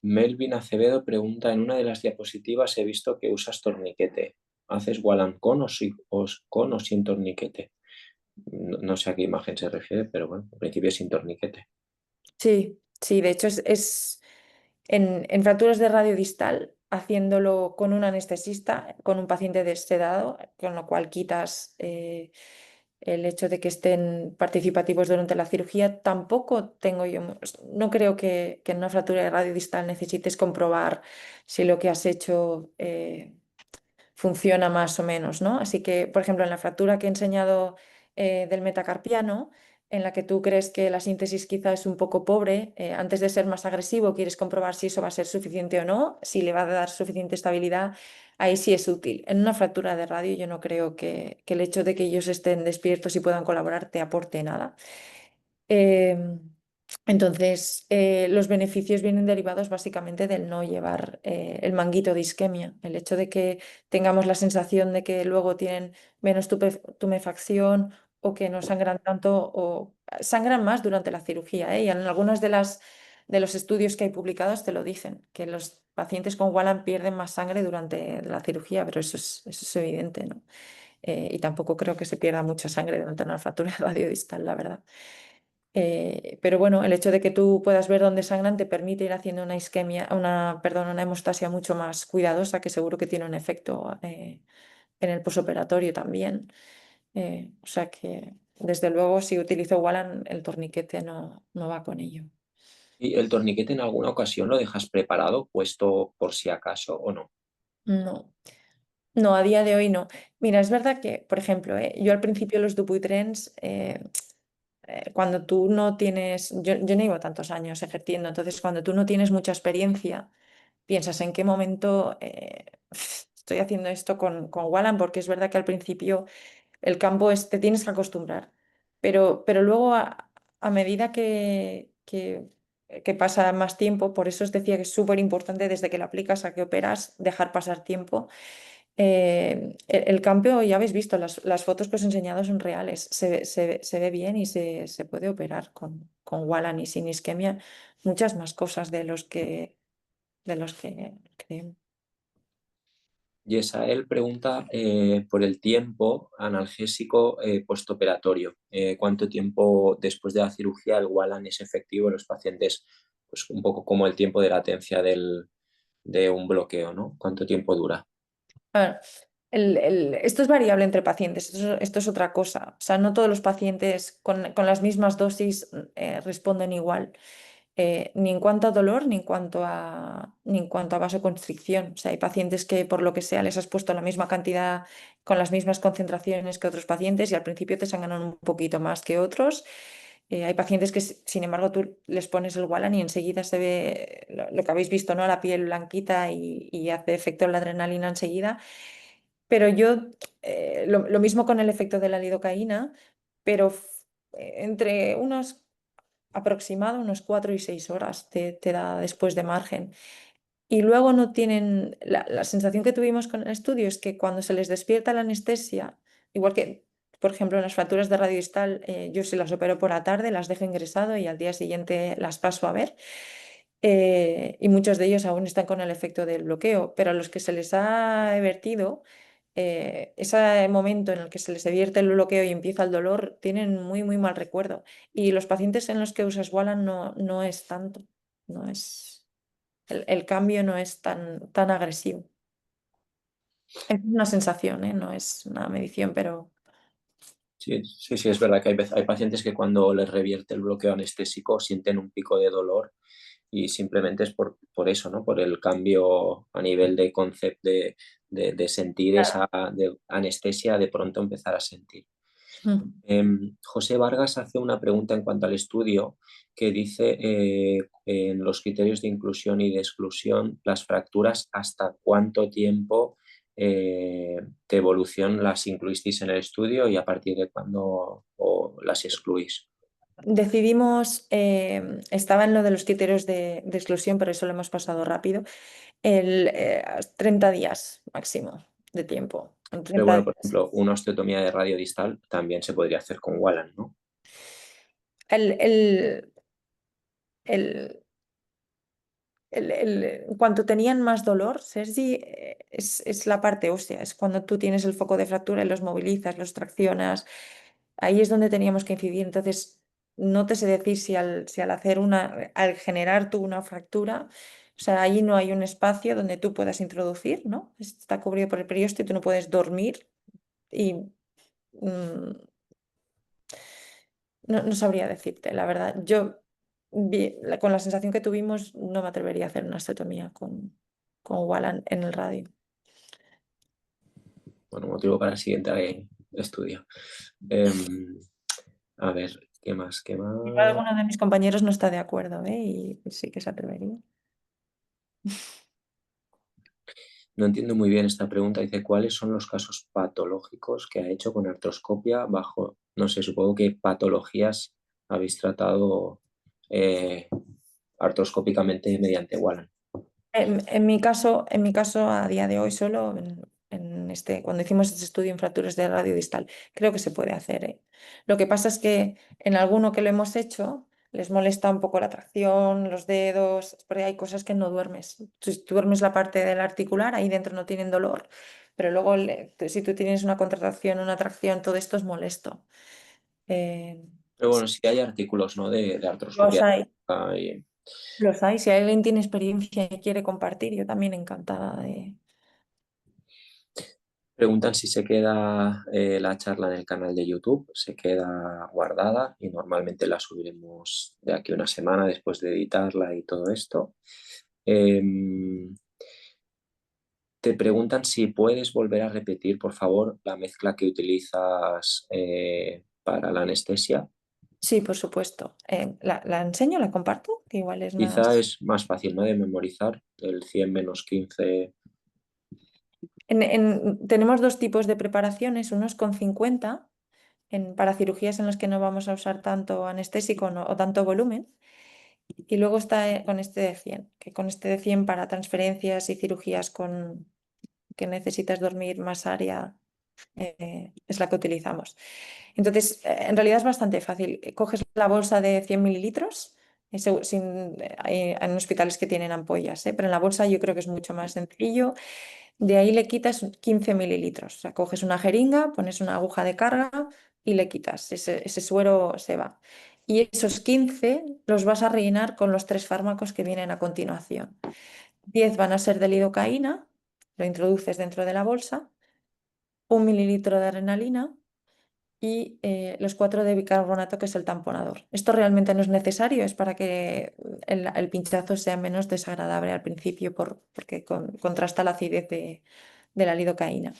Melvin Acevedo pregunta, en una de las diapositivas he visto que usas torniquete. ¿Haces Wallach con o sin torniquete? No sé a qué imagen se refiere, pero bueno, en principio sin torniquete. Sí, sí, de hecho es en fracturas de radio distal, haciéndolo con un anestesista, con un paciente sedado, con lo cual quitas el hecho de que estén participativos durante la cirugía. Tampoco tengo yo, no creo que en una fractura de radio distal necesites comprobar si lo que has hecho funciona más o menos, ¿no? Así que, por ejemplo, en la fractura que he enseñado del metacarpiano, en la que tú crees que la síntesis quizá es un poco pobre, antes de ser más agresivo, quieres comprobar si eso va a ser suficiente o no, si le va a dar suficiente estabilidad, ahí sí es útil. En una fractura de radio yo no creo que el hecho de que ellos estén despiertos y puedan colaborar te aporte nada. Em, entonces, los beneficios vienen derivados básicamente del no llevar el manguito de isquemia, el hecho de que tengamos la sensación de que luego tienen menos tumefacción o que no sangran tanto o sangran más durante la cirugía, ¿eh? Y en algunos de los estudios que hay publicados te lo dicen, que los pacientes con Wallan pierden más sangre durante la cirugía, pero eso es evidente, ¿no? Y tampoco creo que se pierda mucha sangre durante una fractura de radio distal, la verdad. Pero bueno, el hecho de que tú puedas ver dónde sangran te permite ir haciendo una isquemia, perdón, una hemostasia mucho más cuidadosa, que seguro que tiene un efecto en el posoperatorio también. O sea que, desde luego, si utilizo Wallan, el torniquete no va con ello. ¿Y el torniquete en alguna ocasión lo dejas preparado, puesto por si acaso o no? No, no, a día de hoy no. Mira, es verdad que, por ejemplo, yo al principio los Dupuytren's, cuando tú no tienes, yo no llevo tantos años ejerciendo, entonces cuando tú no tienes mucha experiencia, piensas en qué momento estoy haciendo esto con Wallan, porque es verdad que al principio el campo te tienes que acostumbrar, pero luego a medida que pasa más tiempo, por eso os decía que es súper importante desde que lo aplicas a que operas, dejar pasar tiempo. El campo, ya habéis visto, las fotos que os he enseñado son reales, se ve bien y se puede operar con Wallan y sin isquemia muchas más cosas de los que creemos. Yesael pregunta por el tiempo analgésico postoperatorio. ¿Cuánto tiempo después de la cirugía el Wallach es efectivo en los pacientes? Pues un poco como el tiempo de latencia de un bloqueo, ¿no? ¿Cuánto tiempo dura? A ver, esto es variable entre pacientes, esto es otra cosa. O sea, no todos los pacientes con las mismas dosis responden igual, ni en cuanto a dolor, ni en cuanto a vasoconstricción. O sea, hay pacientes que por lo que sea les has puesto la misma cantidad con las mismas concentraciones que otros pacientes y al principio te sangran un poquito más que otros. Hay pacientes que, sin embargo, tú les pones el Wallan y enseguida se ve lo que habéis visto, ¿no? La piel blanquita y hace efecto la adrenalina enseguida. Pero yo, lo mismo con el efecto de la lidocaína, pero entre unos 4 y 6 horas te da después de margen. Y luego no tienen, la sensación que tuvimos con el estudio es que cuando se les despierta la anestesia, igual que, por ejemplo, en las fracturas de radio distal, yo si las opero por la tarde, las dejo ingresado y al día siguiente las paso a ver. Y muchos de ellos aún están con el efecto del bloqueo, pero a los que se les ha vertido, ese momento en el que se les vierte el bloqueo y empieza el dolor, tienen muy, muy mal recuerdo. Y los pacientes en los que usas Wallan no es tanto, no es, el cambio no es tan agresivo. Es una sensación, ¿eh? No es una medición, pero Sí, sí, sí, es verdad que hay pacientes que cuando les revierte el bloqueo anestésico sienten un pico de dolor y simplemente es por eso, ¿no? Por el cambio a nivel de concepto de sentir esa de anestesia, de pronto empezar a sentir. mm, José Vargas hace una pregunta en cuanto al estudio que dice en los criterios de inclusión y de exclusión, las fracturas, ¿hasta cuánto tiempo de evolución las incluisteis en el estudio y a partir de cuándo las excluís? decidimos, estaba en lo de los criterios de exclusión, pero eso lo hemos pasado rápido, 30 días máximo de tiempo. En Pero 30 bueno, por días. ejemplo, una osteotomía de radio distal también se podría hacer con Wallan, ¿no? El, el, el, en cuanto tenían más dolor, Sergi, es la parte ósea, es cuando tú tienes el foco de fractura y los movilizas, los traccionas, ahí es donde teníamos que incidir. Entonces, no te sé decir si al hacer al generar tú una fractura, o sea, ahí no hay un espacio donde tú puedas introducir, ¿no? Está cubrido por el periósteo y tú no puedes dormir y mm, no sabría decirte, la verdad. Yo, con la sensación que tuvimos, no me atrevería a hacer una osteotomía con Wallan en el radio. Bueno, motivo para el siguiente estudio. Em, a ver, ¿qué más? ¿Qué Igual más? alguno de mis compañeros no está de acuerdo, ¿eh? Y sí que se atrevería. No entiendo muy bien esta pregunta. Dice, ¿cuáles son los casos patológicos que ha hecho con artroscopia bajo, no sé, supongo que patologías habéis tratado artroscópicamente mediante Wallan? En mi caso, a día de hoy, solo cuando hicimos este estudio en fracturas de radio distal, creo que se puede hacer, ¿eh? Lo que pasa es que en alguno que lo hemos hecho, les molesta un poco la tracción, los dedos, porque hay cosas que no duermes. Tú duermes la parte del articular, ahí dentro no tienen dolor, pero luego si tú tienes una contracción, una tracción, todo esto es molesto. Eh, Pero bueno, sí hay artículos, ¿no? De los artroscopia. hay, Ah, y los hay. Si alguien tiene experiencia y quiere compartir, yo también encantada de... preguntan si se queda la charla en el canal de YouTube, se queda guardada y normalmente la subiremos de aquí a una semana después de editarla y todo esto. Em, Te preguntan si puedes volver a repetir, por favor, la mezcla que utilizas para la anestesia. Sí, por supuesto. ¿La enseño, la comparto? Que igual es Quizá más... es más fácil, ¿no? De memorizar el 100 menos 15. Tenemos dos tipos de preparaciones, unos con 50 para cirugías en las que no vamos a usar tanto anestésico o tanto volumen, y luego está con este de 100, que con este de 100 para transferencias y cirugías que necesitas dormir más área, es la que utilizamos. Entonces, en realidad es bastante fácil. Coges la bolsa de 100 mililitros, en hospitales que tienen ampollas, ¿eh? Pero en la bolsa yo creo que es mucho más sencillo. De ahí le quitas 15 mililitros. O sea, coges una jeringa, pones una aguja de carga y le quitas. Ese suero se va. Y esos 15 los vas a rellenar con los tres fármacos que vienen a continuación. 10 van a ser de lidocaína, lo introduces dentro de la bolsa, 1 mililitro de adrenalina y los 4 de bicarbonato, que es el tamponador. Esto realmente no es necesario, es para que el pinchazo sea menos desagradable al principio, porque contrasta la acidez de la lidocaína.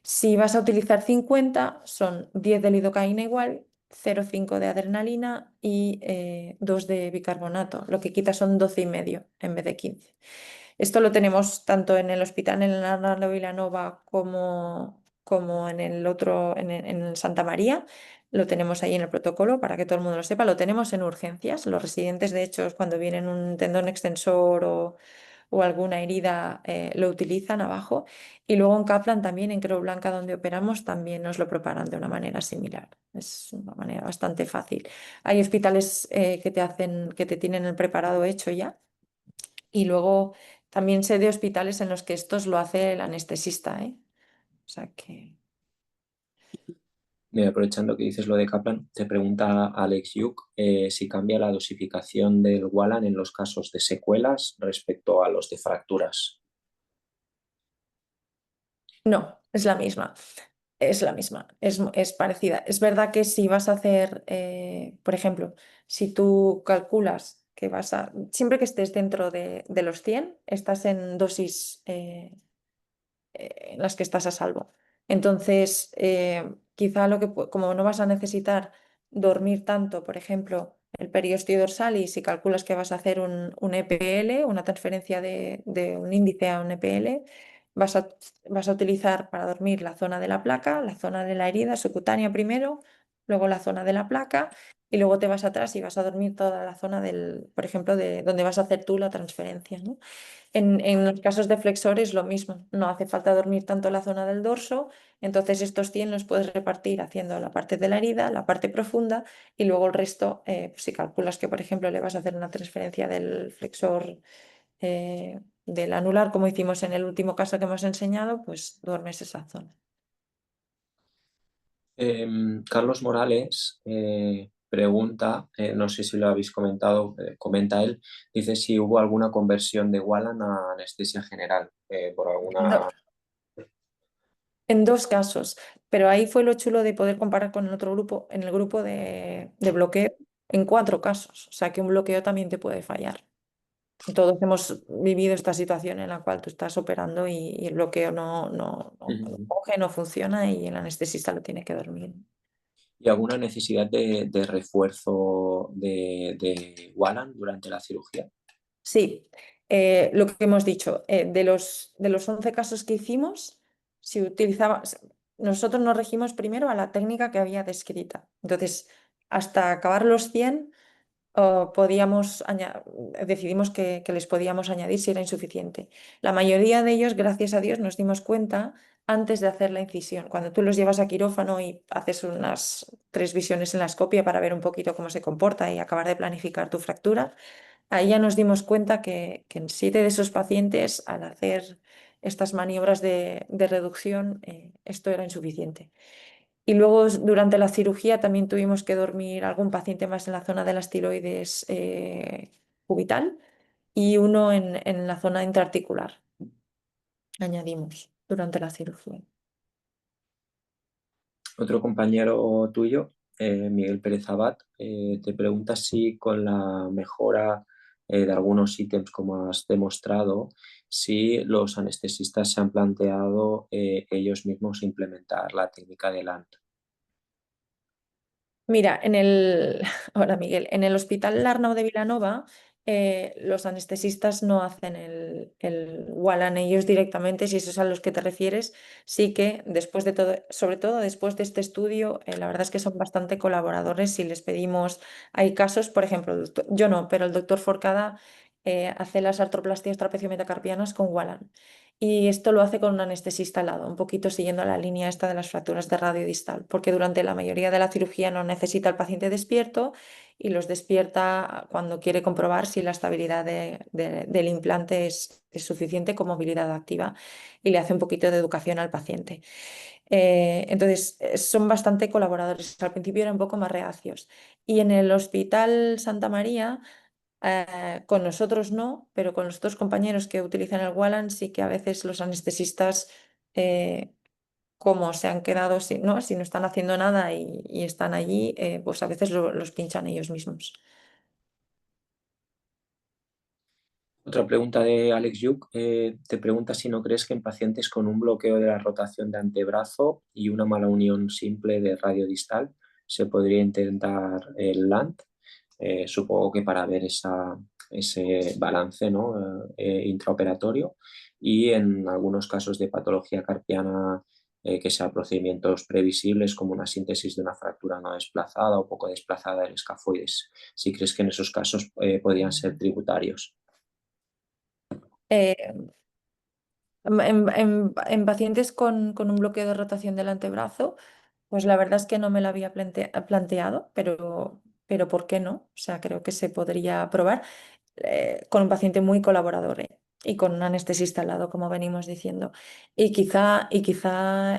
Si vas a utilizar 50, son 10 de lidocaína igual, 0,5 de adrenalina y 2 de bicarbonato. Lo que quita son 12,5 en vez de 15. Esto lo tenemos tanto en el hospital en el Arnaldo Vilanova como en el otro, en el Santa María. Lo tenemos ahí en el protocolo para que todo el mundo lo sepa. Lo tenemos en urgencias. Los residentes, de hecho, cuando vienen un tendón extensor o alguna herida, lo utilizan abajo. Y luego en Kaplan también, en Creu Blanca, donde operamos, también nos lo preparan de una manera similar. Es una manera bastante fácil. Hay hospitales que te tienen el preparado hecho ya. Y luego también sé de hospitales en los que estos lo hace el anestesista, ¿eh? O sea que... Mira, aprovechando que dices lo de Kaplan, te pregunta Alex Yuk si cambia la dosificación del Wallan en los casos de secuelas respecto a los de fracturas. No, es la misma. Es la misma, es parecida. Es verdad que si vas a hacer, por ejemplo, si tú calculas que siempre que estés dentro de los 100, estás en dosis en las que estás a salvo. Entonces, quizá como no vas a necesitar dormir tanto, por ejemplo, el periósteo dorsal, y si calculas que vas a hacer un EPL, una transferencia de un índice a un EPL, vas a, vas a utilizar para dormir la zona de la placa, la zona de la herida subcutánea primero, luego la zona de la placa y luego te vas atrás y vas a dormir toda la zona por ejemplo, de donde vas a hacer tú la transferencia, ¿no? En los casos de flexores lo mismo, no hace falta dormir tanto la zona del dorso, entonces estos 100 los puedes repartir haciendo la parte de la herida, la parte profunda y luego el resto, pues si calculas que por ejemplo le vas a hacer una transferencia del flexor del anular, como hicimos en el último caso que hemos enseñado, pues duermes esa zona. Carlos Morales pregunta, no sé si lo habéis comentado, comenta él, dice si hubo alguna conversión de Wallan a anestesia general por alguna... En dos casos, pero ahí fue lo chulo de poder comparar con el otro grupo, en el grupo de bloqueo, en 4 casos. O sea que un bloqueo también te puede fallar. Todos hemos vivido esta situación en la cual tú estás operando y el bloqueo no Ujú. coge, no funciona y el anestesista lo tiene que dormir. ¿Y alguna necesidad de refuerzo de Wallan durante la cirugía? Sí, lo que hemos dicho, de los 11 casos que hicimos, si utilizaba, nosotros nos regimos primero a la técnica que había descrita. Entonces, hasta acabar los 100 decidimos que les podíamos añadir si era insuficiente. La mayoría de ellos, gracias a Dios, nos dimos cuenta antes de hacer la incisión. Cuando tú los llevas a quirófano y haces unas 3 visiones en la escopia para ver un poquito cómo se comporta y acabar de planificar tu fractura, ahí ya nos dimos cuenta que en 7 de esos pacientes, al hacer estas maniobras de reducción, esto era insuficiente. Y luego durante la cirugía también tuvimos que dormir algún paciente más en la zona de las tiroides cubital y uno en la zona intraarticular, añadimos durante la cirugía. Otro compañero tuyo, Miguel Pérez Abad, te pregunta si con la mejora de algunos ítems como has demostrado, si los anestesistas se han planteado ellos mismos implementar la técnica de LANT. Mira, hola Miguel, en el Hospital Arnau de Vilanova los anestesistas no hacen el Wallan ellos directamente, si esos es a los que te refieres, sí que después de todo, sobre todo después de este estudio, la verdad es que son bastante colaboradores si les pedimos, hay casos, por ejemplo, yo no, pero el doctor Forcada hace las artroplastías trapecio-metacarpianas con Wallan. Y esto lo hace con un anestesista al lado, un poquito siguiendo la línea esta de las fracturas de radio distal, porque durante la mayoría de la cirugía no necesita el paciente despierto y los despierta cuando quiere comprobar si la estabilidad del implante es suficiente con movilidad activa y le hace un poquito de educación al paciente. Entonces, son bastante colaboradores. Al principio eran un poco más reacios. Y en el Hospital Santa María con nosotros no, pero con los otros compañeros que utilizan el Wallan sí que a veces los anestesistas, eh, como se han quedado si no están haciendo nada y están allí, pues a veces los pinchan ellos mismos. Otra pregunta de Alex Yuk, te pregunta si no crees que en pacientes con un bloqueo de la rotación de antebrazo y una mala unión simple de radio distal se podría intentar el LANT. Supongo que para ver ese balance, ¿no? Intraoperatorio y en algunos casos de patología carpiana que sean procedimientos previsibles como una síntesis de una fractura no desplazada o poco desplazada del escafoides. Si crees que en esos casos podrían ser tributarios. Eh, en pacientes con un bloqueo de rotación del antebrazo, pues la verdad es que no me lo había planteado, pero ¿por qué no? O sea, creo que se podría probar con un paciente muy colaborador y con un anestesista al lado, como venimos diciendo. Y quizá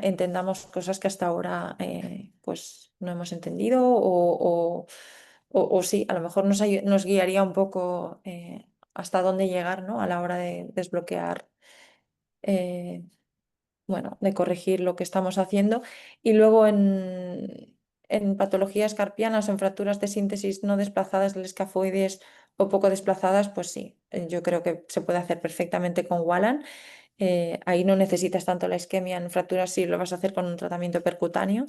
entendamos cosas que hasta ahora pues no hemos entendido o sí, a lo mejor nos guiaría un poco hasta dónde llegar, ¿no? A la hora de desbloquear. eh, bueno, de corregir lo que estamos haciendo. Y luego en patologías carpianas o en fracturas de síntesis no desplazadas del escafoides o poco desplazadas, pues sí, yo creo que se puede hacer perfectamente con Wallan. Ahí no necesitas tanto la isquemia en fracturas, sí lo vas a hacer con un tratamiento percutáneo,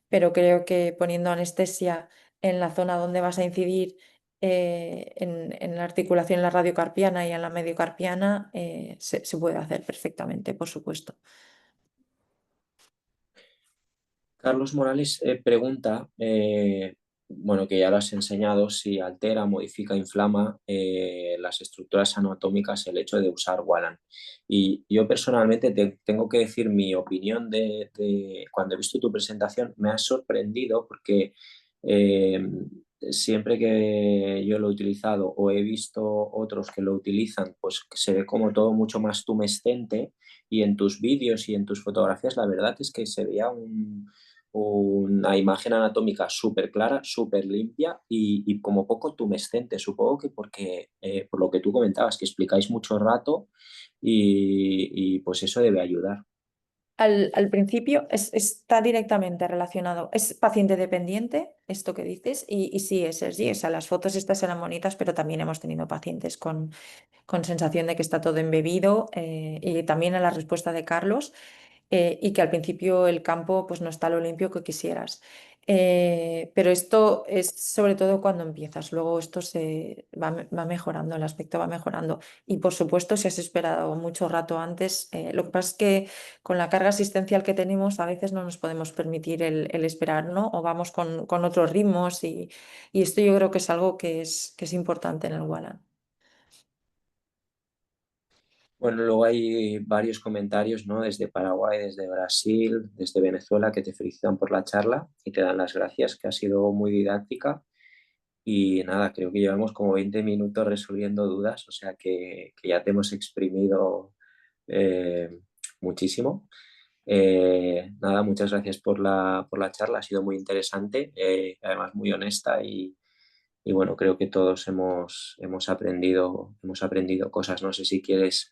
pero creo que poniendo anestesia en la zona donde vas a incidir, en la articulación, en la radiocarpiana y en la mediocarpiana, se puede hacer perfectamente, por supuesto. Carlos Morales pregunta, bueno, que ya lo has enseñado, si altera, modifica, inflama las estructuras anatómicas el hecho de usar Walan. Y yo personalmente tengo que decir mi opinión cuando he visto tu presentación, me ha sorprendido porque eh, siempre que yo lo he utilizado o he visto otros que lo utilizan, pues se ve como todo mucho más tumescente y en tus vídeos y en tus fotografías la verdad es que se veía una imagen anatómica súper clara, súper limpia y como poco tumescente. Supongo que porque, por lo que tú comentabas, que explicáis mucho rato pues eso debe ayudar. Al principio está directamente relacionado, es paciente dependiente, esto que dices, y sí, es Sergi, o sea, las fotos estas eran bonitas, pero también hemos tenido pacientes con sensación de que está todo embebido y también en la respuesta de Carlos y que al principio el campo pues no está lo limpio que quisieras. Pero esto es sobre todo cuando empiezas, luego esto va mejorando, el aspecto va mejorando. Y por supuesto, si has esperado mucho rato antes, lo que pasa es que con la carga asistencial que tenemos a veces no nos podemos permitir el esperar, ¿no? O vamos con otros ritmos y esto yo creo que es algo que es importante en el Walan. Bueno, luego hay varios comentarios, ¿no? Desde Paraguay, desde Brasil, desde Venezuela, que te felicitan por la charla y te dan las gracias, que ha sido muy didáctica. Y nada, creo que llevamos como 20 minutos resolviendo dudas, o sea que ya te hemos exprimido eh, muchísimo. Nada, muchas gracias por la charla, ha sido muy interesante, además muy honesta y bueno, creo que todos hemos aprendido cosas. No sé si quieres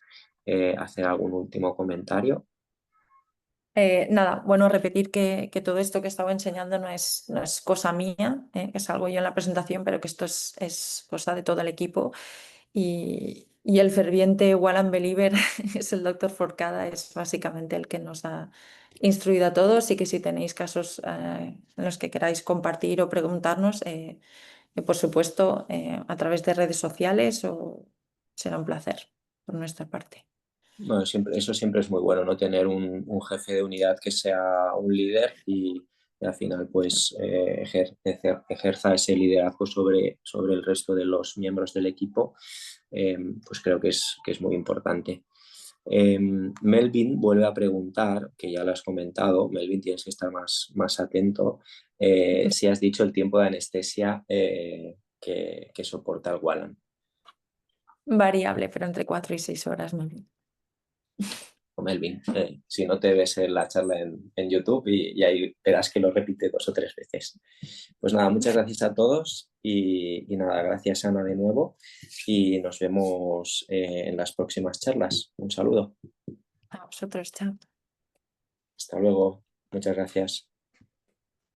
hacer algún último comentario. Nada, bueno, repetir que todo esto que estaba enseñando no es cosa mía, que salgo yo en la presentación, pero que esto es cosa de todo el equipo. Y el ferviente Wallan Believer es el doctor Forcada, es básicamente el que nos ha instruido a todos y que si tenéis casos en los que queráis compartir o preguntarnos, por supuesto, a través de redes sociales o será un placer por nuestra parte. Bueno, eso siempre es muy bueno, ¿no? Tener un jefe de unidad que sea un líder y al final pues ejerza ese liderazgo sobre el resto de los miembros del equipo, pues creo que es muy importante. Melvin vuelve a preguntar, que ya lo has comentado, Melvin tienes que estar más atento, si has dicho el tiempo de anestesia que soporta el Wallan. Variable, pero entre 4 y 6 horas. O Melvin, si no te ves en la charla en YouTube y ahí verás que lo repite 2 o 3 veces. Pues nada, muchas gracias a todos y nada, gracias Ana de nuevo y nos vemos en las próximas charlas. Un saludo. A vosotros, chao. Hasta luego. Muchas gracias.